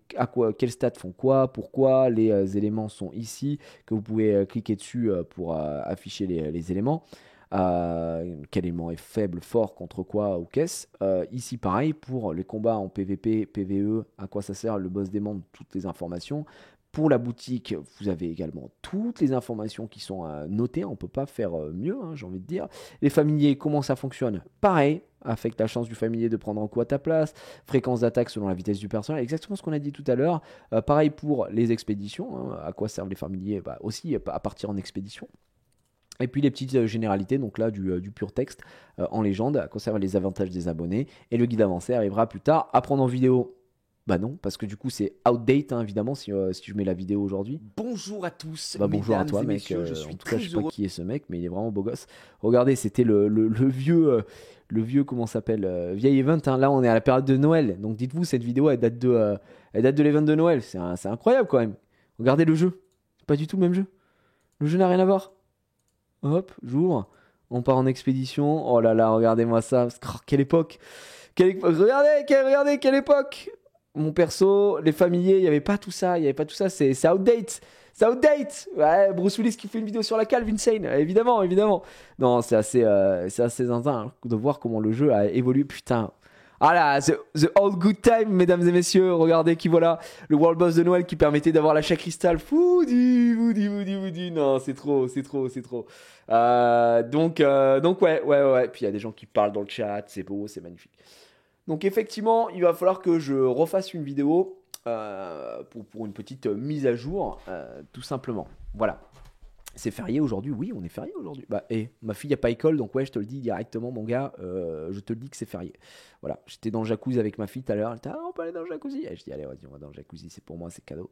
quels stats font quoi, pourquoi. Les éléments sont ici, que vous pouvez cliquer dessus pour afficher les éléments. Quel élément est faible, fort, contre quoi ou qu'est-ce. Ici pareil pour les combats en PVP, PVE, à quoi ça sert, le boss demande toutes les informations. Pour la boutique, vous avez également toutes les informations qui sont notées, on ne peut pas faire mieux, j'ai envie de dire. Les familiers, comment ça fonctionne? Pareil, affecte la chance du familier de prendre en coup à ta place, fréquence d'attaque selon la vitesse du personnage, exactement ce qu'on a dit tout à l'heure. Pareil pour les expéditions, à quoi servent les familiers? Aussi à partir en expédition. Et puis les petites généralités, donc là du pur texte en légende, concernant les avantages des abonnés. Et le guide avancé arrivera plus tard. À prendre en vidéo, non, parce que du coup c'est outdate évidemment si je mets la vidéo aujourd'hui. Bonjour à tous. Bonjour à toi mec, je suis en tout cas je sais pas heureux. qui est ce mec, mais il est vraiment beau gosse. Regardez, c'était le vieux, comment ça s'appelle, vieil event. Là on est à la période de Noël, donc dites-vous cette vidéo elle date de l'event de Noël. C'est incroyable quand même. Regardez le jeu, c'est pas du tout le même jeu. Le jeu n'a rien à voir. Hop, j'ouvre. On part en expédition. Oh là là, regardez-moi ça. Oh, quelle époque. Regardez, quelle époque. Mon perso, les familiers, il n'y avait pas tout ça. C'est outdate. C'est outdate. Ouais, Bruce Willis qui fait une vidéo sur la calve, insane. Évidemment. Non, c'est assez zinzin de voir comment le jeu a évolué. Putain. Ah là, the old good time, mesdames et messieurs. Regardez qui voilà, le World Boss de Noël qui permettait d'avoir l'achat cristal. Foudi. Non, c'est trop. Donc ouais. Puis il y a des gens qui parlent dans le chat, c'est beau, c'est magnifique. Donc effectivement, il va falloir que je refasse une vidéo pour une petite mise à jour, tout simplement. Voilà. C'est férié aujourd'hui? Oui, on est férié aujourd'hui. Bah, ma fille n'a pas école, donc ouais, je te le dis directement, mon gars, je te le dis que c'est férié. Voilà, j'étais dans le jacuzzi avec ma fille tout à l'heure. Elle était, on peut aller dans le jacuzzi. Et je dis, allez, vas-y, on va dans le jacuzzi, c'est pour moi, c'est cadeau.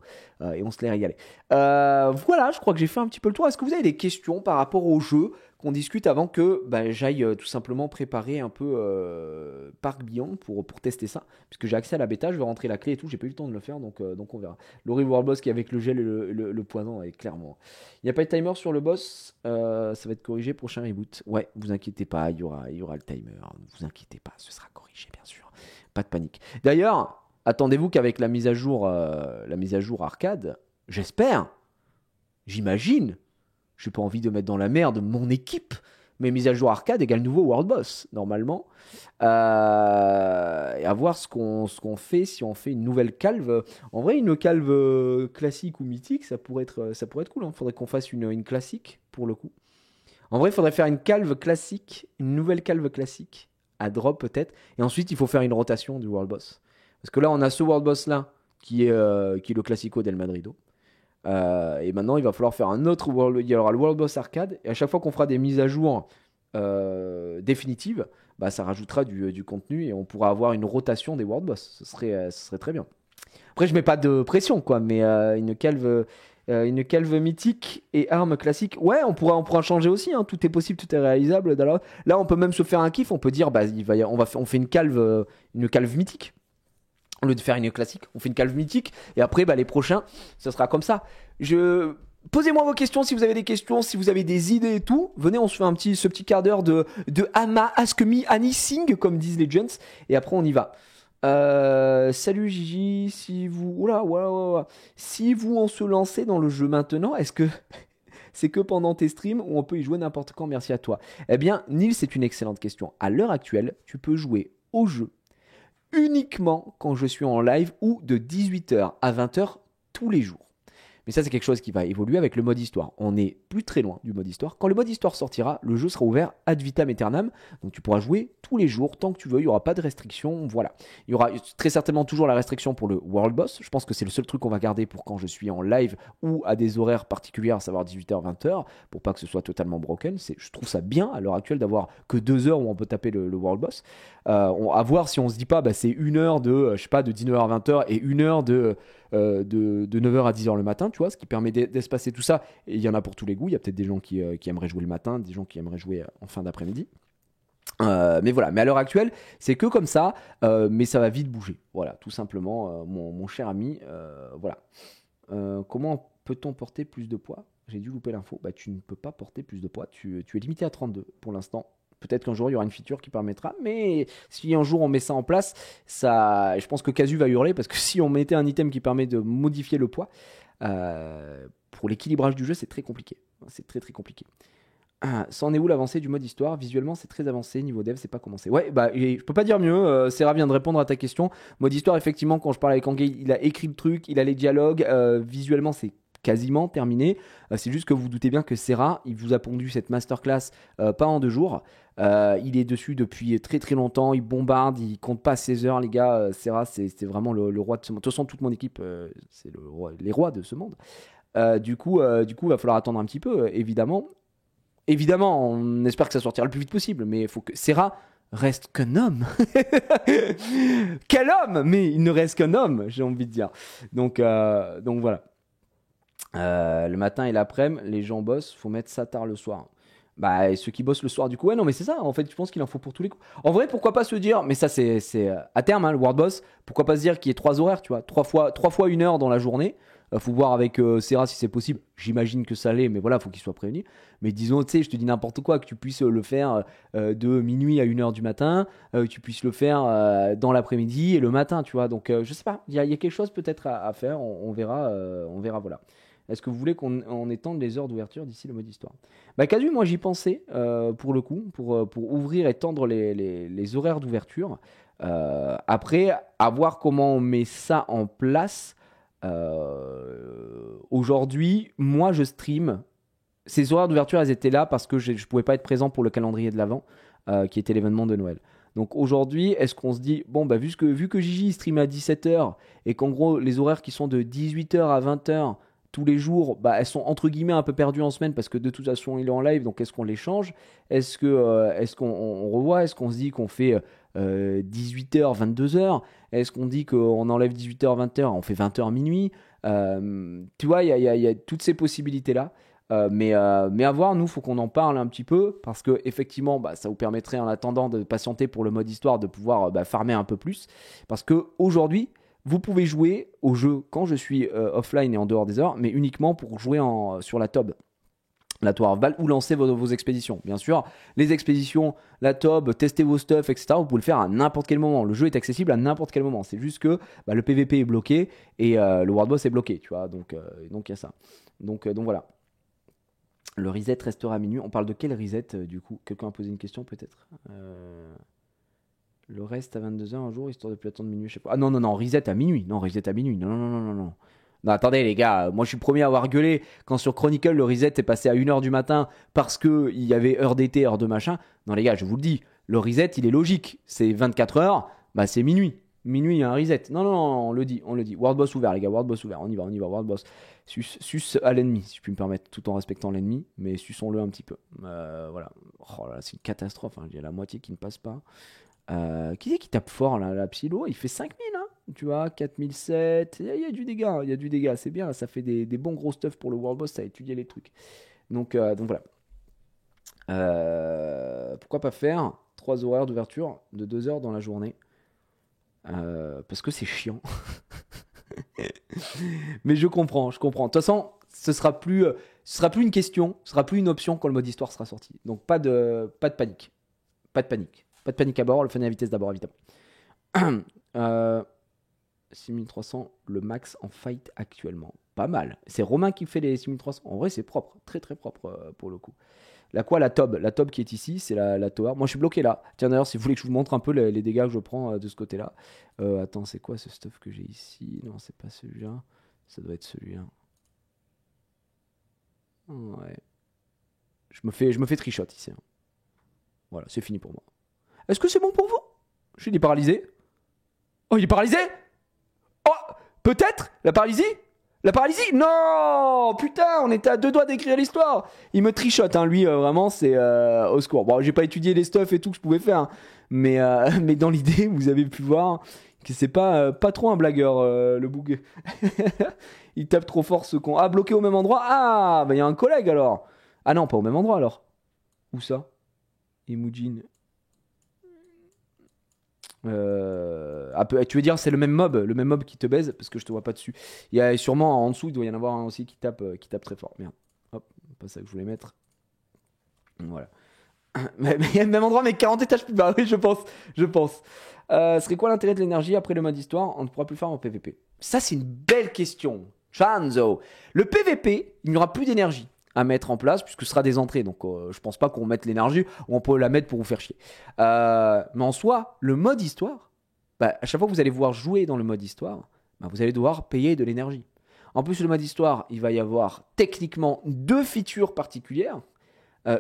Et on se l'est régalé. Voilà, je crois que j'ai fait un petit peu le tour. Est-ce que vous avez des questions par rapport au jeu qu'on discute avant que j'aille tout simplement préparer un peu Parc Beyond pour tester ça? Puisque j'ai accès à la bêta, je vais rentrer la clé et tout, j'ai pas eu le temps de le faire, donc on verra. L'Ori World Boss qui est avec le gel et le poison, est clairement. Il n'y a pas de timer sur le boss, ça va être corrigé prochain reboot. Ouais, vous inquiétez pas, il y aura le timer. Ne vous inquiétez pas, ce sera corrigé bien sûr. Pas de panique. D'ailleurs, attendez-vous qu'avec la mise à jour arcade, j'espère, j'imagine, j'ai pas envie de mettre dans la merde mon équipe, mais mise à jour arcade égale nouveau World Boss normalement. Et à voir ce qu'on fait, si on fait une nouvelle calve. En vrai, une calve classique ou mythique, ça pourrait être cool. Hein. Faudrait qu'on fasse une classique pour le coup. En vrai, il faudrait faire une calve classique, une nouvelle calve classique à drop peut-être. Et ensuite, il faut faire une rotation du World Boss. Parce que là, on a ce World Boss là qui est le Classico del Madrido. Et maintenant, il va falloir faire un autre il y aura le World Boss Arcade. Et à chaque fois qu'on fera des mises à jour définitives, ça rajoutera du contenu et on pourra avoir une rotation des World Boss. Ce serait très bien. Après, je mets pas de pression, quoi, mais une calve mythique et arme classique, ouais, on pourra changer aussi. Hein. Tout est possible, tout est réalisable. Là, on peut même se faire un kiff. On peut dire, on fait une calve mythique. Au lieu de faire une classique, on fait une calve mythique. Et après, les prochains, ce sera comme ça. Posez-moi vos questions si vous avez des questions, si vous avez des idées et tout. Venez, on se fait ce petit quart d'heure de Ama, Ask Me, Anything, comme disent les gens. Et après, on y va. Salut Gigi, si vous... Si vous en se lancez dans le jeu maintenant, est-ce que... c'est que pendant tes streams où on peut y jouer n'importe quand? Merci à toi. Eh bien, Nils, c'est une excellente question. À l'heure actuelle, tu peux jouer au jeu uniquement quand je suis en live ou de 18h à 20h tous les jours. Mais ça, c'est quelque chose qui va évoluer avec le mode histoire. On n'est plus très loin du mode histoire. Quand le mode histoire sortira, le jeu sera ouvert ad vitam aeternam. Donc tu pourras jouer tous les jours, tant que tu veux. Il n'y aura pas de restriction. Voilà. Il y aura très certainement toujours la restriction pour le World Boss. Je pense que c'est le seul truc qu'on va garder pour quand je suis en live ou à des horaires particuliers, à savoir 18h, 20h, pour pas que ce soit totalement broken. Je trouve ça bien à l'heure actuelle d'avoir que 2 heures où on peut taper le World Boss. À voir si on se dit pas, c'est 1 heure de 19h à 20h et 1 heure de 9h à 10h le matin, tu vois, ce qui permet d'espacer tout ça. Et il y en a pour tous les goûts. Il y a peut-être des gens qui aimeraient jouer le matin, des gens qui aimeraient jouer en fin d'après-midi. Mais voilà, mais à l'heure actuelle, c'est que comme ça, mais ça va vite bouger. Voilà, tout simplement, mon cher ami. Voilà. Comment peut-on porter plus de poids? J'ai dû louper l'info. Tu ne peux pas porter plus de poids. Tu es limité à 32 pour l'instant. Peut-être qu'un jour il y aura une feature qui permettra, mais si un jour on met ça en place, je pense que Casu va hurler parce que si on mettait un item qui permet de modifier le poids, pour l'équilibrage du jeu, c'est très compliqué. C'est très très compliqué. Ça en est où l'avancée du mode histoire? Visuellement, c'est très avancé. Niveau dev, c'est pas commencé. Ouais, je peux pas dire mieux. Serra vient de répondre à ta question. Mode histoire, effectivement, quand je parle avec Angay, il a écrit le truc, il a les dialogues. Visuellement, c'est quasiment terminé. C'est juste que vous doutez bien que Serra, il vous a pondu cette masterclass pas en 2 jours. Il est dessus depuis très très longtemps. Il bombarde, il compte pas ses heures, les gars. Serra, c'est vraiment le roi de ce monde. De toute façon, toute mon équipe, c'est les rois de ce monde. Du coup, il va falloir attendre un petit peu, évidemment. Évidemment, on espère que ça sortira le plus vite possible, mais il faut que Serra reste qu'un homme. Quel homme! Mais il ne reste qu'un homme, j'ai envie de dire. Donc voilà. Le matin et l'après-midi, les gens bossent, faut mettre ça tard le soir. Et ceux qui bossent le soir, du coup, ouais, non, mais c'est ça. En fait, je pense qu'il en faut pour tous les coups. En vrai, pourquoi pas se dire, mais ça, c'est à terme, le World Boss, pourquoi pas se dire qu'il y ait 3 horaires, tu vois, 3 fois 1 heure dans la journée. Faut voir avec Serra si c'est possible. J'imagine que ça l'est, mais voilà, faut qu'il soit prévenu. Mais disons, tu sais, je te dis n'importe quoi, que tu puisses le faire de minuit à 1h du matin, que tu puisses le faire dans l'après-midi et le matin, tu vois. Donc, je sais pas, il y a quelque chose peut-être à faire. On verra, voilà. Est-ce que vous voulez qu'on étende les heures d'ouverture d'ici le mode histoire? Casu, moi j'y pensais pour le coup, pour ouvrir et tendre les horaires d'ouverture. Après, à voir comment on met ça en place. Aujourd'hui, moi, je stream. Ces horaires d'ouverture, elles étaient là parce que je ne pouvais pas être présent pour le calendrier de l'Avent, qui était l'événement de Noël. Donc aujourd'hui, est-ce qu'on se dit, bon, bah, vu que Gigi stream à 17h et qu'en gros, les horaires qui sont de 18h à 20h tous les jours, bah, elles sont entre guillemets un peu perdues en semaine parce que de toute façon, il est en live, donc est-ce qu'on les change? Est-ce qu'on revoit? Est-ce qu'on se dit qu'on fait 18h, 22h? Est-ce qu'on dit qu'on enlève 18h, 20h, on fait 20h minuit? Tu vois, il y a toutes ces possibilités-là. Mais à voir, nous, il faut qu'on en parle un petit peu parce que effectivement, bah, ça vous permettrait en attendant de patienter pour le mode histoire de pouvoir farmer un peu plus. Parce que aujourd'hui, vous pouvez jouer au jeu quand je suis offline et en dehors des heures, mais uniquement pour jouer sur la TOB, la Tour Val, ou lancer vos expéditions. Bien sûr, les expéditions, la TOB, tester vos stuff, etc. Vous pouvez le faire à n'importe quel moment. Le jeu est accessible à n'importe quel moment. C'est juste que le PVP est bloqué et le World Boss est bloqué, tu vois. Donc il y a ça. Donc voilà. Le reset restera à minuit. On parle de quel reset du coup? Quelqu'un a posé une question peut-être Le reste à 22h un jour, histoire de plus attendre minuit, je sais pas. Ah non, reset à minuit. Non, reset à minuit. Non. Non, attendez les gars, moi je suis le premier à avoir gueulé quand sur Chronicle le reset est passé à 1h du matin parce qu'il y avait heure d'été, heure de machin. Non les gars, je vous le dis, le reset il est logique. C'est 24 heures, bah c'est minuit. Minuit, il y a un reset. Non, on le dit. World Boss ouvert, les gars, World Boss ouvert. On y va, World Boss. Sus à l'ennemi, si je puis me permettre, tout en respectant l'ennemi, mais suçons-le un petit peu. Voilà. Oh là, c'est une catastrophe, hein. Il y a la moitié qui ne passe pas. Qui c'est qui tape fort, là? La Psylo, il fait 5000, hein. Tu vois, 4007. Il y a du dégât, c'est bien. Ça fait des bons gros stuff pour le World Boss, ça a étudié les trucs. Donc voilà. Pourquoi pas faire 3 horaires d'ouverture de 2 heures dans la journée? Parce que c'est chiant. Mais je comprends. De toute façon, ce sera plus une question, ce sera plus une option quand le mode histoire sera sorti. Donc pas de panique. Pas de panique à bord, le fun et la vitesse d'abord, évidemment. 6300, le max en fight actuellement. Pas mal. C'est Romain qui fait les 6300. En vrai, c'est propre. Très très propre pour le coup. La TOB. La TOB qui est ici, c'est la tower. Moi, je suis bloqué là. Tiens, d'ailleurs, si vous voulez que je vous montre un peu les dégâts que je prends de ce côté-là. Attends, c'est quoi ce stuff que j'ai ici? Non, c'est pas celui-là. Ça doit être celui-là. Ouais. Je me fais trichot ici. Hein. Voilà, c'est fini pour moi. Est-ce que c'est bon pour vous? Je suis paralysé. Oh, il est paralysé? Oh, peut-être? La paralysie? Non! Putain, on était à 2 doigts d'écrire l'histoire. Il me trichote, hein, lui, vraiment, c'est au secours. Bon, j'ai pas étudié les stuffs et tout que je pouvais faire, hein, mais dans l'idée, vous avez pu voir que c'est pas trop un blagueur, le boug. Il tape trop fort ce con. Ah, bloqué au même endroit? Ah, bah il y a un collègue alors. Ah non, pas au même endroit alors. Où ça? Imujin. Tu veux dire c'est le même mob qui te baise parce que je te vois pas dessus. Il y a sûrement en dessous, il doit y en avoir un aussi qui tape très fort. Merde. Hop, pas ça que je voulais mettre. Voilà. Même endroit mais 40 étages plus bas. Oui, je pense. Serait quoi l'intérêt de l'énergie après le mode histoire? On ne pourra plus le faire en PVP. Ça c'est une belle question. Chanzo. Le PVP, il n'y aura plus d'énergie à mettre en place puisque ce sera des entrées, donc je pense pas qu'on mette l'énergie ou on peut la mettre pour vous faire chier, mais en soi le mode histoire, à chaque fois que vous allez pouvoir jouer dans le mode histoire, vous allez devoir payer de l'énergie. En plus le mode histoire, il va y avoir techniquement 2 features particulières,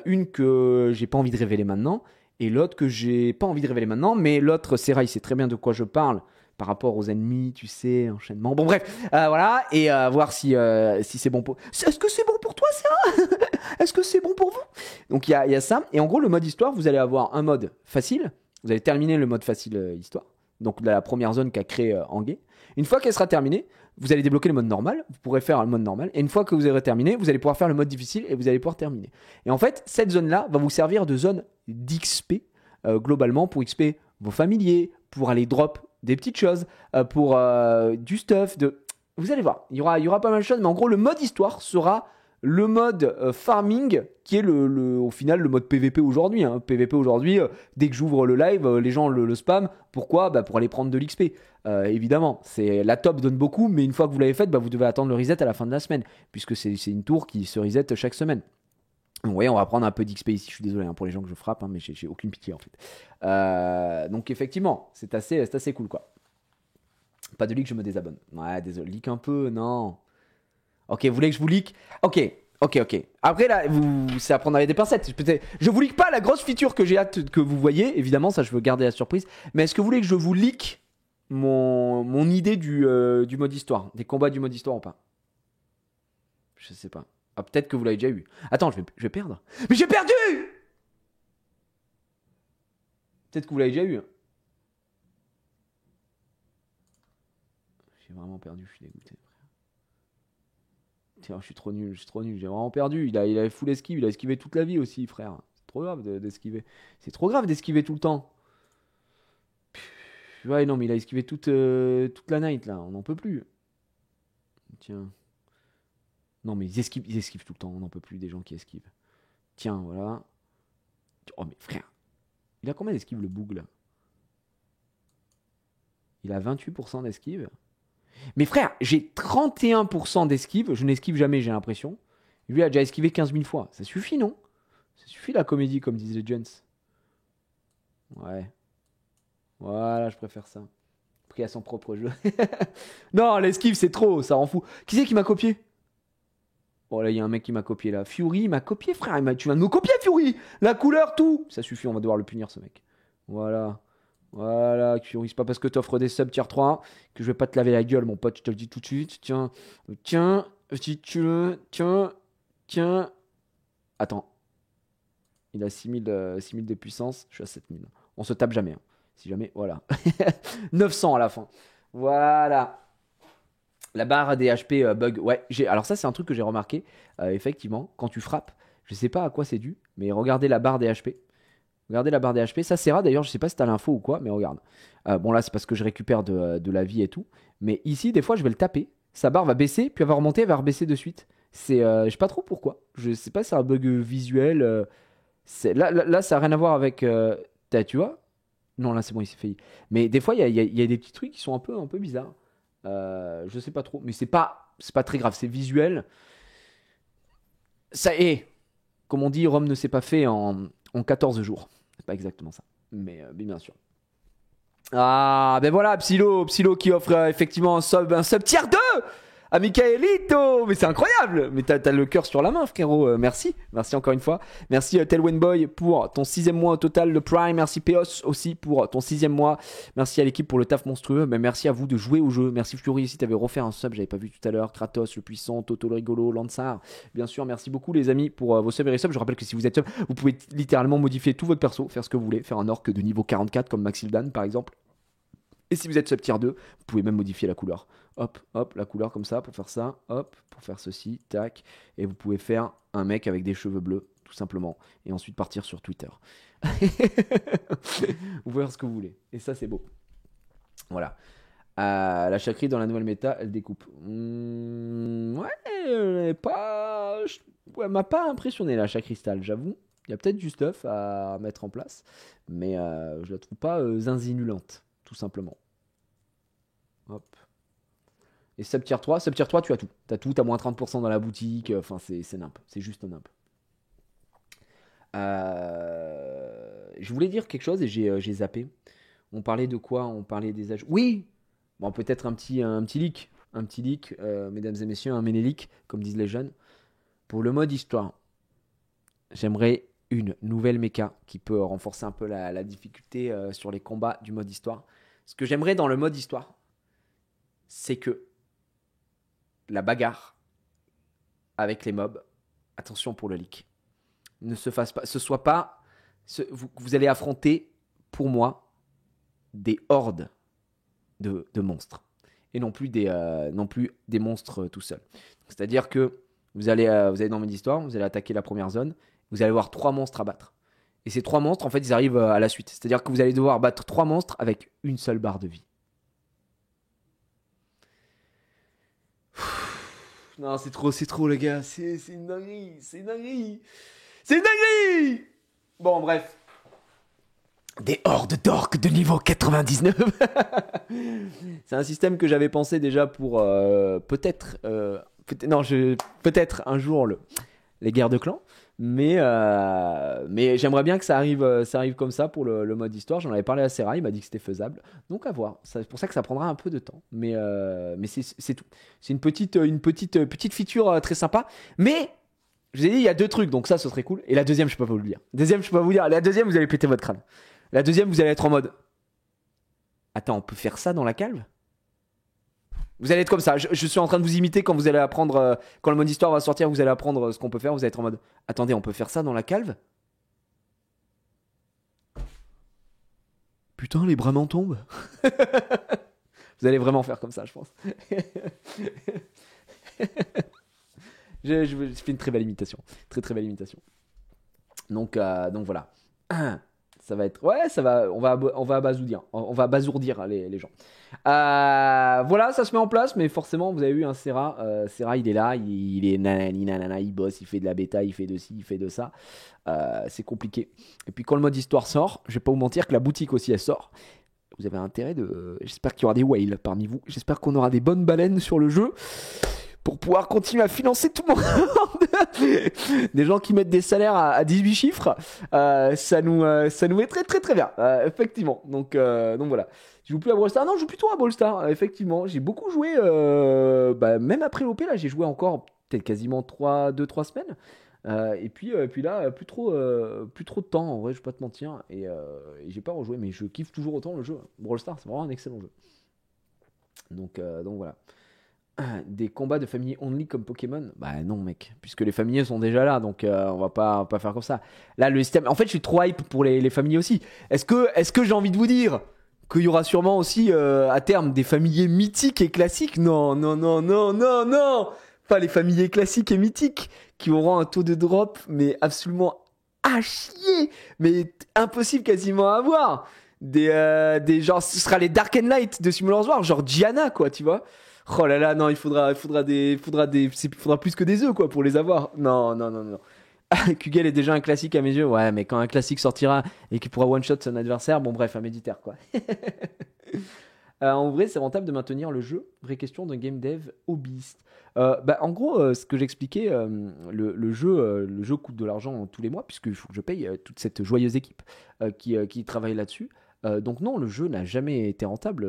une que j'ai pas envie de révéler maintenant et l'autre que j'ai pas envie de révéler maintenant, mais l'autre Seraï sait très bien de quoi je parle par rapport aux ennemis, tu sais, enchaînement. Bon, bref, voilà, et voir si c'est bon pour... Est-ce que c'est bon pour toi, ça? Est-ce que c'est bon pour vous? Donc, il y a ça. Et en gros, le mode histoire, vous allez avoir un mode facile. Vous allez terminer le mode facile histoire. Donc, la première zone qu'a créé Anguet. Une fois qu'elle sera terminée, vous allez débloquer le mode normal. Vous pourrez faire le mode normal. Et une fois que vous aurez terminé, vous allez pouvoir faire le mode difficile et vous allez pouvoir terminer. Et en fait, cette zone-là va vous servir de zone d'XP, globalement, pour XP vos familiers, pour aller drop des petites choses, pour du stuff. Vous allez voir, il y aura pas mal de choses, mais en gros, le mode histoire sera le mode farming, qui est au final le mode PVP aujourd'hui. Hein. PVP aujourd'hui, dès que j'ouvre le live, les gens le spam. Pourquoi? Pour aller prendre de l'XP. Évidemment, la top donne beaucoup, mais une fois que vous l'avez faite, vous devez attendre le reset à la fin de la semaine, puisque c'est une tour qui se reset chaque semaine. Oui, on va prendre un peu d'XP ici. Je suis désolé pour les gens que je frappe, mais j'ai aucune pitié en fait. Donc effectivement, c'est assez cool quoi. Pas de leak, je me désabonne. Ouais, désolé. Leak un peu, non. Ok, vous voulez que je vous leak? Ok. Après là, c'est à prendre avec des pincettes. Je vous leak pas la grosse feature que j'ai hâte que vous voyez. Évidemment, ça je veux garder la surprise. Mais est-ce que vous voulez que je vous leak mon idée du mode histoire, des combats du mode histoire ou pas? Je sais pas. Ah, peut-être que vous l'avez déjà eu. Attends, je vais perdre. Mais j'ai perdu! Peut-être que vous l'avez déjà eu. J'ai vraiment perdu, je suis dégoûté. Tiens, je suis trop nul, j'ai vraiment perdu. Il avait full esquive, il a esquivé toute la vie aussi, frère. C'est trop grave d'esquiver. C'est trop grave d'esquiver tout le temps. Ouais, non, mais il a esquivé toute la night, là. On n'en peut plus. Tiens. Non, mais ils esquivent tout le temps. On n'en peut plus des gens qui esquivent. Tiens, voilà. Oh, mais frère. Il a combien d'esquive, le boug, là? Il a 28% d'esquive. Mais frère, j'ai 31% d'esquive. Je n'esquive jamais, j'ai l'impression. Lui a déjà esquivé 15 000 fois. Ça suffit, non? Ça suffit la comédie, comme disent les gens. Ouais. Voilà, je préfère ça. Pris à son propre jeu. Non, l'esquive, c'est trop, ça rend fou. Qui c'est qui m'a copié? Oh là, il y a un mec qui m'a copié là. Fury, il m'a copié, frère. Tu viens de me copier, Fury. La couleur, tout. Ça suffit, on va devoir le punir, ce mec. Voilà. Voilà, Fury, c'est pas parce que t'offres des subs tier 3 que je vais pas te laver la gueule, mon pote. Je te le dis tout de suite. Tiens, si tu veux. Tiens. Attends. Il a 6000 de puissance. Je suis à 7000. On se tape jamais. Si jamais, voilà. 900 à la fin. Voilà. La barre des HP bug. Ouais, alors ça, c'est un truc que j'ai remarqué. Effectivement, quand tu frappes, je sais pas à quoi c'est dû, mais regardez la barre des HP. Regardez la barre des HP. Ça, c'est rare d'ailleurs. Je sais pas si t'as l'info ou quoi, mais regarde. Bon, là, c'est parce que je récupère de la vie et tout. Mais ici, des fois, je vais le taper. Sa barre va baisser, puis elle va remonter, elle va rebaisser de suite. Je sais pas trop pourquoi. Je sais pas si c'est un bug visuel. Là, ça n'a rien à voir avec. Tu vois? Non, là, c'est bon, il s'est fait. Mais des fois, il y a des petits trucs qui sont un peu bizarres. Je sais pas trop, mais c'est pas très grave, c'est visuel. Ça est, comme on dit, Rome ne s'est pas fait en 14 jours. C'est pas exactement ça, mais bien sûr. Ah, ben voilà, Psylo qui offre effectivement un sub tier 2 à Michaelito. Mais c'est incroyable. Mais t'as le cœur sur la main, frérot. Merci encore une fois. Merci Telwen Boy pour ton 6ème mois au total de Prime. Merci Peos aussi pour ton 6ème mois. Merci à l'équipe pour le taf monstrueux. Mais merci à vous de jouer au jeu. Merci Fury si t'avais refait un sub, j'avais pas vu tout à l'heure. Kratos le puissant, Toto le rigolo, Lansar. Bien sûr, merci beaucoup les amis pour vos subs et resubs. Je rappelle que si vous êtes sub, vous pouvez littéralement modifier tout votre perso, faire ce que vous voulez, faire un orc de niveau 44 comme Maxildan par exemple. Et si vous êtes sub tier 2, vous pouvez même modifier la couleur. Hop, la couleur comme ça pour faire ça. Hop, pour faire ceci, tac. Et vous pouvez faire un mec avec des cheveux bleus, tout simplement. Et ensuite partir sur Twitter. Vous pouvez faire ce que vous voulez. Et ça, c'est beau. Voilà. La chakri dans la nouvelle méta, elle découpe. Elle m'a pas impressionné la chakristal, j'avoue. Il y a peut-être du stuff à mettre en place. Mais je la trouve pas zinzinulante. Tout simplement. Hop. Et sub tier 3, tu as tout. T'as moins 30% dans la boutique. Enfin, c'est nimp. C'est juste nimp. Je voulais dire quelque chose et j'ai zappé. On parlait de quoi? On parlait des âges. Oui. Bon, peut-être un petit leak. Un petit leak, mesdames et messieurs, un ménélique, comme disent les jeunes. Pour le mode histoire, j'aimerais une nouvelle méca qui peut renforcer un peu la difficulté sur les combats du mode histoire. Ce que j'aimerais dans le mode histoire, c'est que la bagarre avec les mobs, attention pour le leak, ne se fasse pas, vous allez affronter, pour moi, des hordes de monstres et non plus des monstres tout seuls. C'est-à-dire que vous allez dans le mode histoire, vous allez attaquer la première zone, vous allez avoir 3 monstres à battre. Et ces 3 monstres, en fait, ils arrivent à la suite. C'est-à-dire que vous allez devoir battre 3 monstres avec une seule barre de vie. Non, c'est trop, les gars. C'est une dinguerie. C'est une dinguerie. Bon, bref. Des hordes d'orques de niveau 99. C'est un système que j'avais pensé déjà pour peut-être un jour les guerres de clans. Mais j'aimerais bien que ça arrive comme ça pour le mode histoire. J'en avais parlé à Serra, il m'a dit que c'était faisable. Donc à voir. C'est pour ça que ça prendra un peu de temps. Mais c'est tout. C'est une petite feature très sympa. Mais je vous ai dit, il y a 2 trucs. Donc ça, ce serait cool. Et la deuxième, je peux pas vous le dire. La deuxième, vous allez péter votre crâne. La deuxième, vous allez être en mode. Attends, on peut faire ça dans la calve ? Vous allez être comme ça. Je suis en train de vous imiter quand vous allez apprendre. Quand le mode histoire va sortir, vous allez apprendre ce qu'on peut faire. Vous allez être en mode. Attendez, on peut faire ça dans la calve ? Putain, les bras m'en tombent. Vous allez vraiment faire comme ça, je pense. je fais une très belle imitation. Très très belle imitation. Donc voilà. Ça va être. Ouais, ça va. On va abasourdir. On va abasourdir les gens. Voilà, ça se met en place, mais forcément, vous avez vu, Serra. Serra, il est là, il est nanani nanana, il bosse, il fait de la bêta, il fait de ci, il fait de ça. C'est compliqué. Et puis quand le mode histoire sort, je vais pas vous mentir que la boutique aussi, elle sort. Vous avez intérêt de. J'espère qu'il y aura des whales parmi vous. J'espère qu'on aura des bonnes baleines sur le jeu. Pour pouvoir continuer à financer tout le monde. Des gens qui mettent des salaires à 18 chiffres, ça nous est très très très bien, effectivement. Donc voilà. Je joue plus à Brawl Stars. Non, je joue plutôt à Brawl Stars, effectivement. J'ai beaucoup joué, même après l'OP, là, j'ai joué encore peut-être quasiment 2-3 semaines. Et puis là, plus trop de temps, en vrai, je vais pas te mentir. Et j'ai pas rejoué, mais je kiffe toujours autant le jeu. Brawl Stars, c'est vraiment un excellent jeu. Donc voilà. Des combats de famille only comme Pokémon, bah non mec, puisque les familiers sont déjà là, donc on va pas faire comme ça. Là le système, en fait je suis trop hype pour les familiers aussi. Est-ce que j'ai envie de vous dire qu'il y aura sûrement aussi à terme des familiers mythiques et classiques ? Non, pas les familiers classiques et mythiques qui auront un taux de drop mais absolument à chier, mais impossible quasiment à avoir. Des genre, ce sera les Dark and Light de Simulors Wars, genre Gianna quoi, tu vois. Oh là là, non, il faudra plus que des œufs quoi pour les avoir. Non. Kugel est déjà un classique à mes yeux. Ouais, mais quand un classique sortira et qu'il pourra one shot son adversaire, bon bref, un méditaire quoi. En vrai, c'est rentable de maintenir le jeu. Vraie question d'un game dev hobbyiste. En gros, ce que j'expliquais, le jeu coûte de l'argent tous les mois puisqu'il faut que je paye toute cette joyeuse équipe qui travaille là-dessus. Donc non, le jeu n'a jamais été rentable,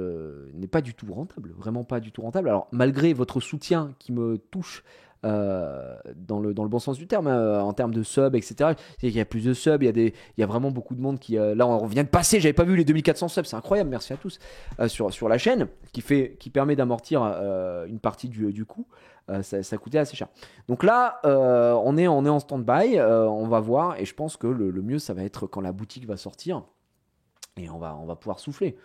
n'est pas du tout rentable, vraiment pas du tout rentable. Alors malgré votre soutien qui me touche dans le bon sens du terme, en termes de subs, etc. Il y a plus de subs, il y a vraiment beaucoup de monde qui... là, on vient de passer, j'avais pas vu les 2400 subs, c'est incroyable, merci à tous, sur la chaîne, qui permet d'amortir une partie du coût. Ça coûtait assez cher. Donc là, on est en stand-by, on va voir, et je pense que le mieux, ça va être quand la boutique va sortir. Et on va pouvoir souffler.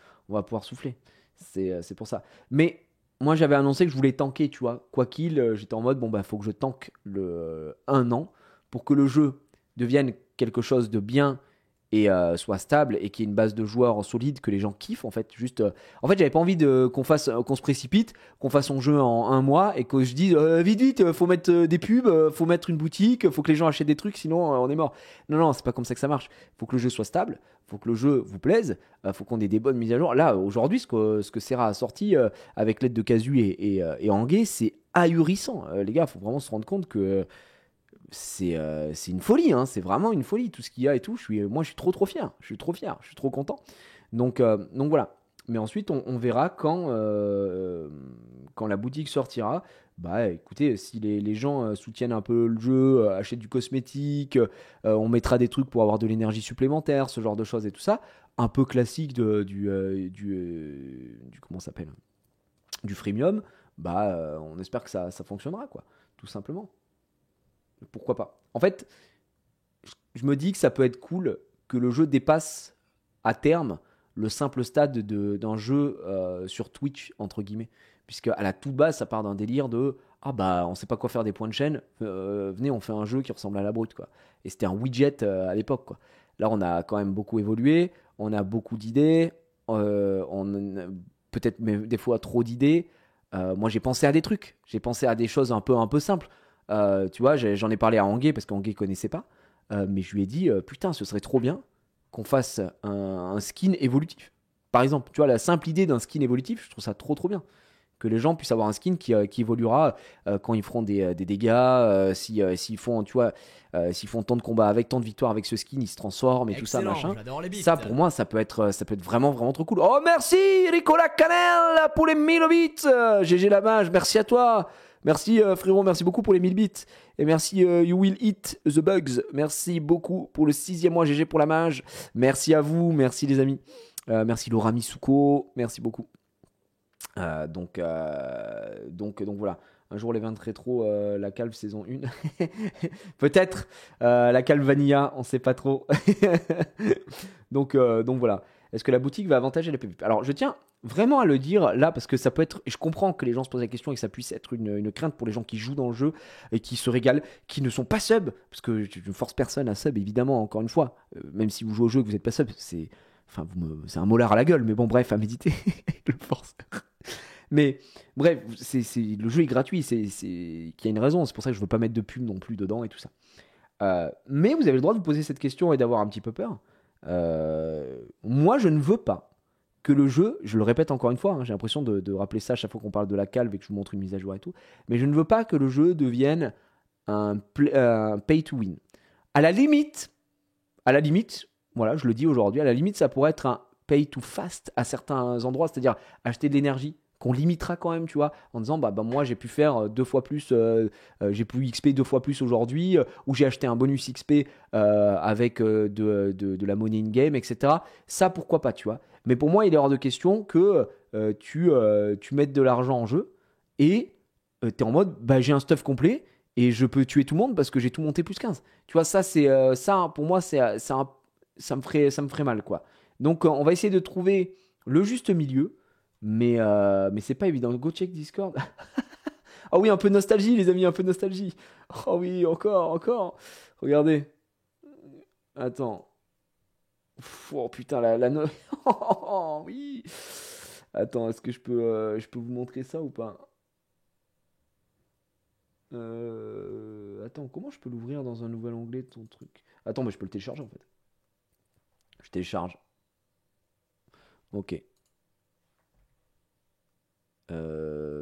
C'est pour ça. Mais moi, j'avais annoncé que je voulais tanker, tu vois. Quoi qu'il, j'étais en mode, faut que je tank le 1 an pour que le jeu devienne quelque chose de bien et soit stable et qu'il y ait une base de joueurs solide que les gens kiffent en fait. En fait, j'avais pas envie qu'on se précipite, qu'on fasse son jeu en 1 mois et que je dise vite, faut mettre des pubs, faut mettre une boutique, faut que les gens achètent des trucs, sinon on est mort. Non, c'est pas comme ça que ça marche. Faut que le jeu soit stable, faut que le jeu vous plaise, faut qu'on ait des bonnes mises à jour. Là, aujourd'hui, ce que Serra a sorti avec l'aide de Casu et Anguet, c'est ahurissant. Les gars, faut vraiment se rendre compte que c'est une folie, hein, c'est vraiment une folie tout ce qu'il y a et tout. Moi je suis trop fier, je suis trop content. Donc voilà. Mais ensuite on verra quand la boutique sortira. Écoutez, si les gens soutiennent un peu le jeu, achètent du cosmétique, on mettra des trucs pour avoir de l'énergie supplémentaire, ce genre de choses et tout ça, un peu classique du comment ça s'appelle, du freemium. On espère que ça fonctionnera quoi, tout simplement. Pourquoi pas ? En fait, je me dis que ça peut être cool que le jeu dépasse à terme le simple stade d'un jeu sur Twitch, entre guillemets. Puisque à la toute base, ça part d'un délire de on sait pas quoi faire des points de chaîne, venez, on fait un jeu qui ressemble à la brute, quoi. Et c'était un widget à l'époque, quoi. Là, on a quand même beaucoup évolué, on a beaucoup d'idées, on a peut-être même des fois trop d'idées. Moi, j'ai pensé à des trucs, j'ai pensé à des choses un peu simples. Tu vois, j'en ai parlé à Anguet parce qu'Anguet connaissait pas, mais je lui ai dit putain, ce serait trop bien qu'on fasse un skin évolutif. Par exemple, tu vois, la simple idée d'un skin évolutif, je trouve ça trop bien. que les gens puissent avoir un skin qui évoluera quand ils feront des dégâts, s'ils font, tu vois, s'ils font tant de combats avec, tant de victoires avec ce skin, ils se transforment et tout ça, machin. J'adore les bits. Ça, pour moi, ça peut être vraiment, vraiment trop cool. Oh, merci Ricola Canel pour les 1000 bits. GG la mage, merci à toi. Merci frérot, merci beaucoup pour les 1000 bits. Et merci You Will Eat The Bugs. Merci beaucoup pour le 6e mois, GG pour la mage. Merci à vous, merci les amis. Merci Laura Misuko, merci beaucoup. Donc voilà. Un jour les 20 rétro, la calve saison 1. Peut-être la calve vanilla, on sait pas trop. donc voilà. Est-ce que la boutique va avantager les PvP? Alors je tiens vraiment à le dire là parce que ça peut être. Je comprends que les gens se posent la question et que ça puisse être une crainte pour les gens qui jouent dans le jeu et qui se régalent, qui ne sont pas sub. Parce que je ne force personne à sub, évidemment, encore une fois. Même si vous jouez au jeu et que vous n'êtes pas sub, c'est un molar à la gueule. Mais bon, bref, à méditer. Je le force. Mais bref, le jeu est gratuit, qu'il y a une raison, c'est pour ça que je veux pas mettre de pub non plus dedans et tout ça. Mais vous avez le droit de vous poser cette question et d'avoir un petit peu peur. Moi, je ne veux pas que le jeu, je le répète encore une fois, j'ai l'impression de rappeler ça à chaque fois qu'on parle de la calve et que je vous montre une mise à jour et tout, mais je ne veux pas que le jeu devienne un pay to win. À la limite, voilà, je le dis aujourd'hui, à la limite, ça pourrait être un pay to fast à certains endroits, c'est-à-dire acheter de l'énergie qu'on limitera quand même, tu vois, en disant moi j'ai pu faire 2 fois plus, j'ai pu XP 2 fois plus aujourd'hui, ou j'ai acheté un bonus XP avec de la monnaie in-game, etc. Ça, pourquoi pas, tu vois. Mais pour moi, il est hors de question que tu mettes de l'argent en jeu et tu es en mode j'ai un stuff complet et je peux tuer tout le monde parce que j'ai tout monté plus 15. Tu vois, ça, pour moi, ça me ferait mal, quoi. Donc, on va essayer de trouver le juste milieu. Mais c'est pas évident. Go check Discord. Ah oui, un peu de nostalgie, les amis, un peu de nostalgie. Oh oui, encore. Regardez. Attends. Oh putain, oh oui. Attends, est-ce que je peux vous montrer ça ou pas? Attends, comment je peux l'ouvrir dans un nouvel onglet, ton truc? Attends, mais je peux le télécharger en fait. Je télécharge. Ok.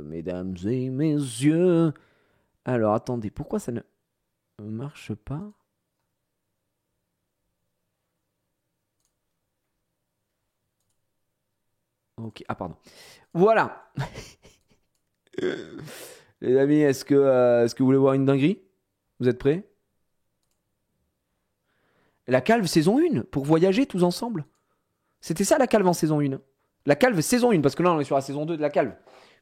Mesdames et messieurs. Alors, attendez, pourquoi ça ne marche pas? Ok, ah pardon. Voilà. Les amis, est-ce que vous voulez voir une dinguerie? Vous êtes prêts? La calve saison 1, pour voyager tous ensemble. C'était ça la calve en saison 1. La calve saison 1, parce que là on est sur la saison 2 de la calve.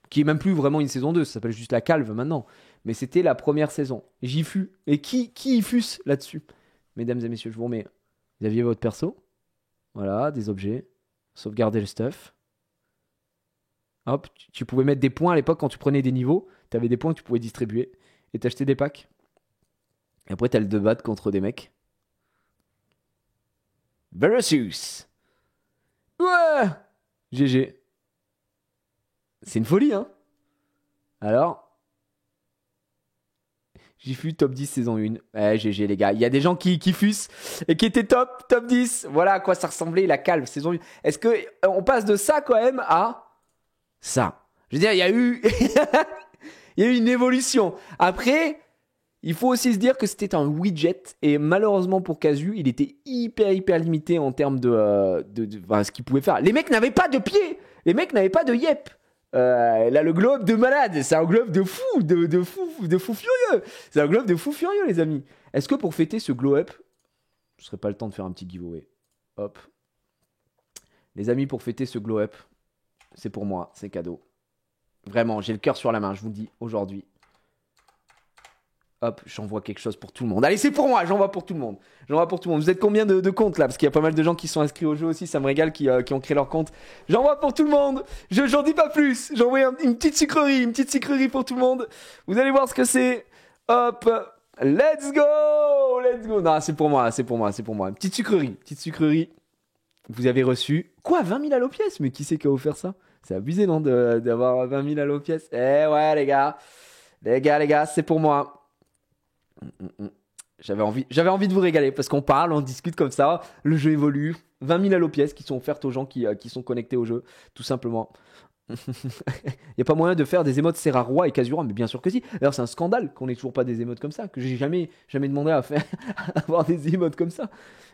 Qui est même plus vraiment une saison 2, ça s'appelle juste la calve maintenant. Mais c'était la première saison. J'y fus. Et qui y fût là-dessus? Mesdames et messieurs, je vous remets. Vous aviez votre perso. Voilà, des objets. Sauvegarder le stuff. Hop, tu pouvais mettre des points à l'époque quand tu prenais des niveaux. Tu avais des points que tu pouvais distribuer. Et t'achetais des packs. Et après, t'as le de battre contre des mecs. Versus. Ouais! GG. C'est une folie, hein? Alors, j'y fus top 10 saison 1. Ouais, GG les gars. Il y a des gens qui fussent et qui étaient top 10. Voilà à quoi ça ressemblait la calve saison 1. Est-ce que on passe de ça quand même à ça? Je veux dire, il y a eu il y a eu une évolution. Après, il faut aussi se dire que c'était un widget et malheureusement pour Casu, il était hyper limité en termes de ce qu'il pouvait faire. Les mecs n'avaient pas de pied. Les mecs n'avaient pas de yep. Là, le globe de malade, c'est un globe de fou, de fou furieux. C'est un globe de fou furieux, les amis. Est-ce que pour fêter ce glow up, je serais pas le temps de faire un petit giveaway? Hop. Les amis, pour fêter ce glow up, c'est pour moi, c'est cadeau. Vraiment, j'ai le cœur sur la main, je vous le dis aujourd'hui. Hop, j'envoie quelque chose pour tout le monde. Allez, c'est pour moi, j'envoie pour tout le monde. Vous êtes combien de comptes là? Parce qu'il y a pas mal de gens qui sont inscrits au jeu aussi, ça me régale, qui ont créé leur compte. J'envoie pour tout le monde. J'en dis pas plus. J'envoie une petite sucrerie pour tout le monde. Vous allez voir ce que c'est. Hop, let's go. Non, c'est pour moi. Une petite sucrerie. Vous avez reçu. Quoi, 20 000 allopièces? Mais qui c'est qui a offert ça? C'est abusé, non, d'avoir 20 000 allopièces? Eh ouais, les gars, c'est pour moi. J'avais envie de vous régaler parce qu'on parle, on discute comme ça, le jeu évolue. 20 000 allopièces qui sont offertes aux gens qui sont connectés au jeu, tout simplement. Il n'y a pas moyen de faire des émotes Serraroy et Kazura, mais bien sûr que si. D'ailleurs, c'est un scandale qu'on ait toujours pas des émotes comme ça, que j'ai jamais demandé à faire à avoir des émotes comme ça.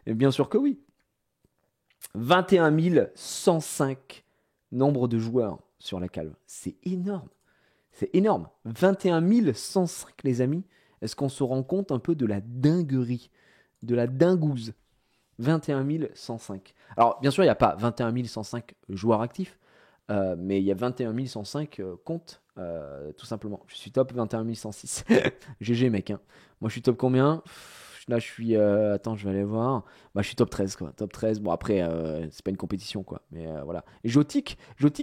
Et bien sûr que oui. 21 105 nombre de joueurs sur la calve. C'est énorme. C'est énorme. 21 105, les amis. Est-ce qu'on se rend compte un peu de la dinguerie, de la dingouze? 21 105. Alors, bien sûr, il n'y a pas 21 105 joueurs actifs, mais il y a 21 105 comptes, tout simplement. Je suis top 21 106. GG, mec. Hein. Moi, je suis top combien? Là, je suis. Attends, je vais aller voir. Bah, je suis top 13, quoi. Top 13. Bon, après, c'est pas une compétition, quoi. Mais voilà. Et Jotik,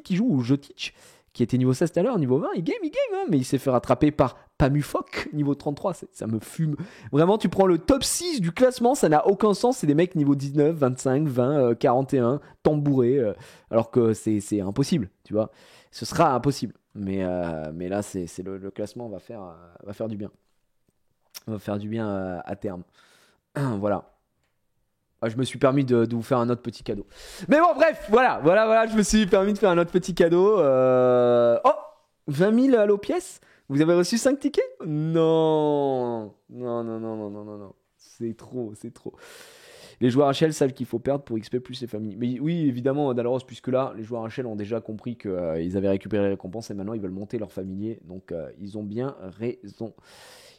qui joue, ou Jotic, qui était niveau 16 tout à l'heure, niveau 20, il game, hein, mais il s'est fait rattraper par Pamufok, niveau 33. Ça me fume. Vraiment, tu prends le top 6 du classement, ça n'a aucun sens. C'est des mecs niveau 19, 25, 20, 41, tambouré. Alors que c'est impossible, tu vois. Ce sera impossible. Mais là, c'est le classement va faire du bien. Va faire du bien à terme. Voilà. Je me suis permis de vous faire un autre petit cadeau. Mais bon, bref, voilà, je me suis permis de faire un autre petit cadeau. Oh, 20 000 allo pièces. Vous avez reçu 5 tickets? Non. C'est trop. Les joueurs HL savent qu'il faut perdre pour XP plus les familles. Mais oui, évidemment, Dalaros, puisque là, les joueurs HL ont déjà compris qu'ils avaient récupéré les récompenses et maintenant ils veulent monter leur familier. Donc, ils ont bien raison.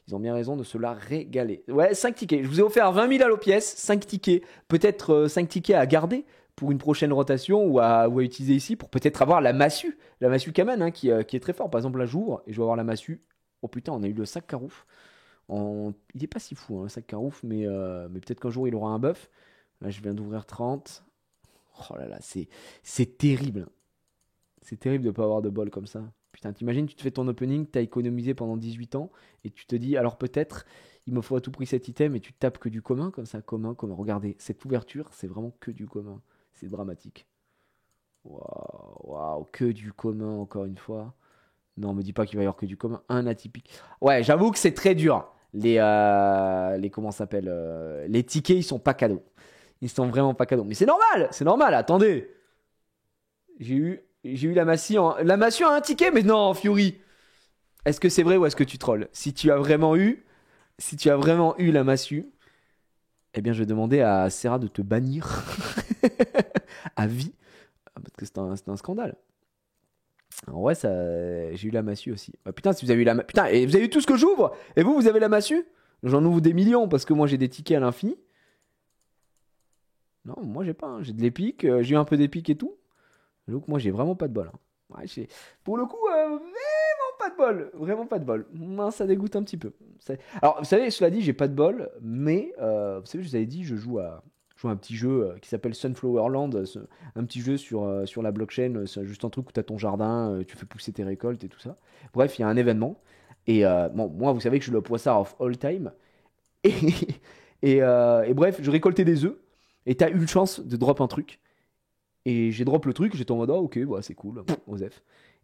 Ils ont bien raison de se la régaler. Ouais, 5 tickets. Je vous ai offert 20 000 allo pièces, 5 tickets. Peut-être 5 tickets à garder pour une prochaine rotation ou à utiliser ici pour peut-être avoir la massue Kamen, hein, qui est très fort. Par exemple, là, j'ouvre et je vais avoir la massue. Oh putain, on a eu le sac Carouf. Il est pas si fou, hein, le sac Carouf, mais peut-être qu'un jour il aura un buff. Là, je viens d'ouvrir 30. Oh là là, c'est terrible. C'est terrible de ne pas avoir de bol comme ça. Putain, t'imagines, tu te fais ton opening, t'as économisé pendant 18 ans, et tu te dis, alors peut-être, il me faut à tout prix cet item, et tu tapes que du commun, comme ça, commun. Regardez, cette ouverture, c'est vraiment que du commun. C'est dramatique. Waouh, que du commun, encore une fois. Non, me dis pas qu'il va y avoir que du commun. Un atypique. Ouais, j'avoue que c'est très dur. Les comment ça s'appelle les tickets, ils sont pas cadeaux. Ils sont vraiment pas cadeaux. Mais c'est normal, attendez. J'ai eu la Massue a un ticket, mais non, Fury. Est-ce que c'est vrai ou est-ce que tu trolls? Si tu as vraiment eu la Massue, eh bien je vais demander à Serra de te bannir à vie. Parce que c'est un scandale. En vrai, j'ai eu la Massue aussi. Bah, putain, si vous avez eu putain, et vous avez eu tout ce que j'ouvre. Et vous avez la Massue? J'en ouvre des millions parce que moi j'ai des tickets à l'infini. Non, moi j'ai pas. Hein. J'ai de l'épique, j'ai eu un peu d'épique et tout. Donc moi j'ai vraiment pas de bol. Hein. Ouais, pour le coup, vraiment pas de bol. Vraiment pas de bol. Moi, ça dégoûte un petit peu. Alors, vous savez, cela dit, j'ai pas de bol, mais vous savez, je vous avais dit, je joue à un petit jeu qui s'appelle Sunflowerland, un petit jeu sur la blockchain. C'est juste un truc où tu as ton jardin, tu fais pousser tes récoltes et tout ça. Bref, il y a un événement. Et bon, moi, vous savez que je suis le poissard of all time. Et bref, je récoltais des œufs. Et tu as une chance de drop un truc. Et j'ai drop le truc, j'étais en mode, ok, bah, c'est cool, Osef.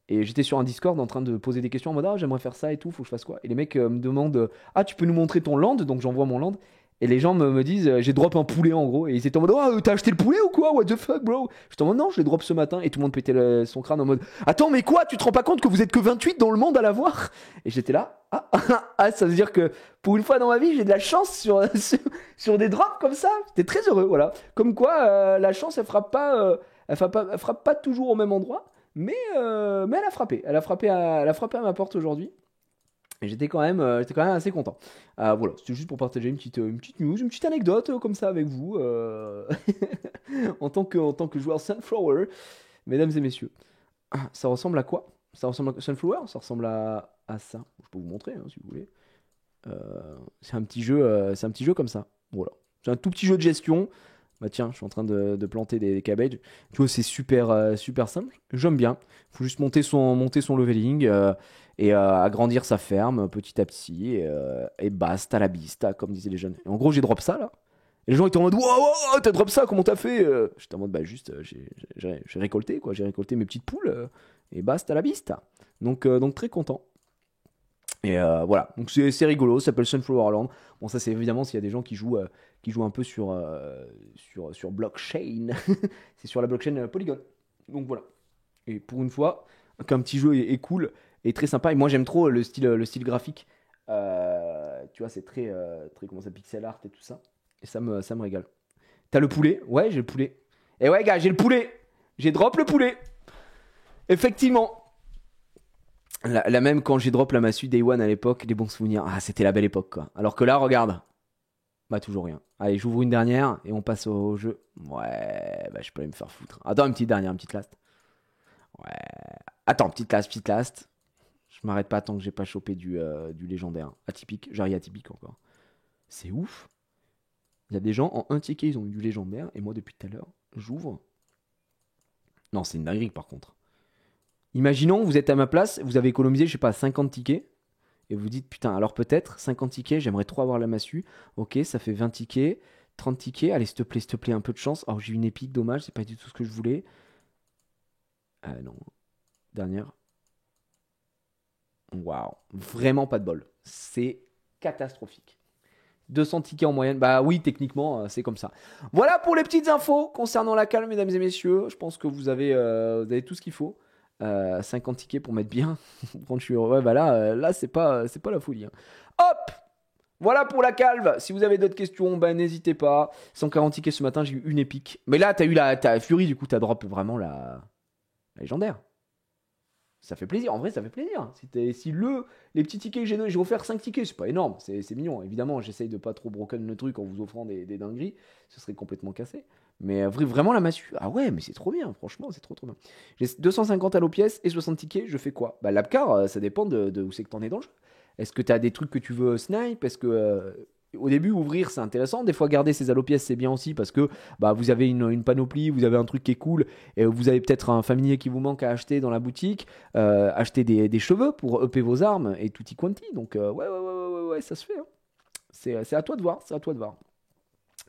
Et j'étais sur un Discord en train de poser des questions en mode, j'aimerais faire ça et tout, faut que je fasse quoi? Et les mecs me demandent, tu peux nous montrer ton land? Donc j'envoie mon land. Et les gens me disent, j'ai drop un poulet en gros. Et ils étaient en mode, t'as acheté le poulet ou quoi? What the fuck, bro? J'étais en mode, non, je l'ai drop ce matin. Et tout le monde pétait son crâne en mode, attends, mais quoi? Tu te rends pas compte que vous êtes que 28 dans le monde à l'avoir? Et j'étais là, ça veut dire que pour une fois dans ma vie, j'ai de la chance sur des drops comme ça. J'étais très heureux, voilà. Comme quoi, la chance, elle frappe pas toujours au même endroit. Mais elle a frappé. Elle a frappé à ma porte aujourd'hui. Et j'étais quand même assez content. Voilà, c'était juste pour partager une petite news, une petite anecdote comme ça avec vous. en tant que joueur Sunflower, mesdames et messieurs. Ça ressemble à quoi? Ça ressemble à Sunflower? Ça ressemble à ça. Je peux vous montrer hein, si vous voulez. C'est un petit jeu comme ça. Voilà. C'est un tout petit jeu de gestion. Bah tiens, je suis en train de planter des cabbages. Tu vois, c'est super simple. J'aime bien. Il faut juste monter son leveling et agrandir sa ferme petit à petit. Et basta la bista, comme disaient les jeunes. Et en gros, j'ai drop ça là. Et les gens étaient en mode wow, t'as drop ça, comment t'as fait? J'étais en mode bah juste, j'ai récolté quoi. J'ai récolté mes petites poules et basta la bista. Donc très content. Et voilà, donc c'est rigolo, ça s'appelle Sunflowerland. Bon, ça c'est évidemment s'il y a des gens qui jouent un peu sur blockchain. C'est sur la blockchain Polygon. Donc voilà. Et pour une fois, qu'un petit jeu est cool et très sympa. Et moi, j'aime trop le style graphique. Tu vois, c'est très, comment ça, pixel art et tout ça. Et ça me régale. T'as le poulet? Ouais, j'ai le poulet. Et ouais, gars, j'ai le poulet. J'ai drop le poulet. Effectivement. La même quand j'ai drop la massue Day One à l'époque, des bons souvenirs. Ah, c'était la belle époque, quoi. Alors que là, regarde. Bah, toujours rien. Allez, j'ouvre une dernière et on passe au jeu. Ouais, bah, je peux aller me faire foutre. Attends, une petite dernière, une petite last. Ouais. Attends, petite last. Je m'arrête pas tant que j'ai pas chopé du légendaire. Atypique, j'arrive atypique encore. C'est ouf. Il y a des gens en un ticket, ils ont eu du légendaire. Et moi, depuis tout à l'heure, j'ouvre. Non, c'est une dinguerie par contre. Imaginons, vous êtes à ma place, vous avez économisé, je sais pas, 50 tickets. Et vous dites, putain, alors peut-être, 50 tickets, j'aimerais trop avoir la massue. Ok, ça fait 20 tickets, 30 tickets. Allez, s'il te plaît, un peu de chance. Oh, j'ai une épique, dommage, c'est pas du tout ce que je voulais. Non. Dernière. Waouh. Vraiment pas de bol. C'est catastrophique. 200 tickets en moyenne. Bah oui, techniquement, c'est comme ça. Voilà pour les petites infos concernant la calme, mesdames et messieurs. Je pense que vous avez tout ce qu'il faut. 50 tickets pour mettre bien. Quand je suis heureux, ouais, bah là c'est pas la folie. Hein. Hop! Voilà pour la calve. Si vous avez d'autres questions, bah n'hésitez pas. 140 tickets ce matin, j'ai eu une épique. Mais là, t'as Fury, du coup, t'as drop vraiment la légendaire. Ça fait plaisir, en vrai ça fait plaisir. Si les petits tickets que j'ai offert 5 tickets, c'est pas énorme, c'est mignon. Évidemment, j'essaye de pas trop broken le truc en vous offrant des dingueries, ce serait complètement cassé. Mais vraiment la massue, ah ouais, mais c'est trop bien, franchement, c'est trop bien. J'ai 250 à l'eau pièce et 60 tickets, je fais quoi? Bah l'Apcar, ça dépend de où c'est que t'en es dans le jeu. Est-ce que t'as des trucs que tu veux snipe? Est-ce que au début, ouvrir, c'est intéressant. Des fois, garder ses allopièces, c'est bien aussi parce que bah, vous avez une panoplie, vous avez un truc qui est cool et vous avez peut-être un familier qui vous manque à acheter dans la boutique. Acheter des cheveux pour upper vos armes et tutti quanti. Donc, ouais, ça se fait. Hein. C'est à toi de voir.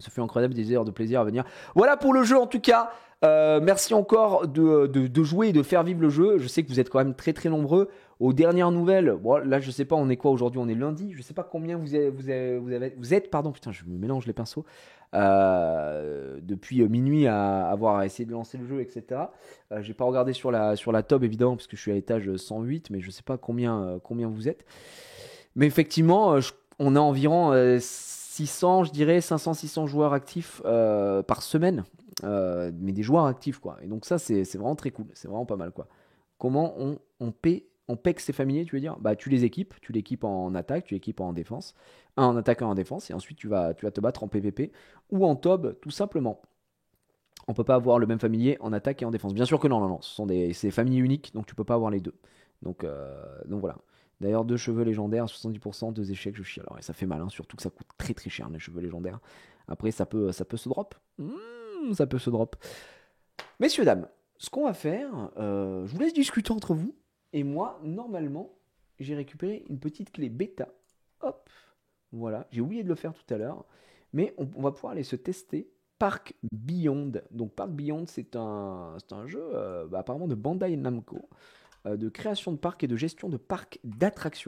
Ça fait incroyable, des heures de plaisir à venir. Voilà pour le jeu en tout cas. Merci encore de jouer et de faire vivre le jeu. Je sais que vous êtes quand même très très nombreux. Aux dernières nouvelles, bon, là je sais pas, on est quoi aujourd'hui? On est lundi. Je sais pas combien vous êtes, pardon, putain, je me mélange les pinceaux. Depuis minuit à avoir essayé de lancer le jeu, etc. J'ai pas regardé sur la top évidemment parce que je suis à l'étage 108, mais je sais pas combien vous êtes. Mais effectivement, on a environ 600, je dirais 500-600 joueurs actifs par semaine, mais des joueurs actifs quoi. Et donc ça c'est vraiment très cool, c'est vraiment pas mal quoi. Comment on paye ses familiers, tu veux dire? Bah tu l'équipes en attaque, tu l'équipes en défense, un en attaque, un en défense, et ensuite tu vas te battre en PVP ou en TOB tout simplement. On peut pas avoir le même familier en attaque et en défense. Bien sûr que non, c'est des familles uniques, donc tu peux pas avoir les deux. Donc voilà. D'ailleurs, 2 cheveux légendaires, 70%, 2 échecs, je chie. Alors, ça fait mal, hein, surtout que ça coûte très très cher, les cheveux légendaires. Après, ça peut se drop. Ça peut se drop. Messieurs, dames, ce qu'on va faire, je vous laisse discuter entre vous. Et moi, normalement, j'ai récupéré une petite clé bêta. Hop, voilà. J'ai oublié de le faire tout à l'heure. Mais on va pouvoir aller se tester Park Beyond. Donc, Park Beyond, c'est un jeu apparemment de Bandai Namco. De création de parcs et de gestion de parcs d'attractions.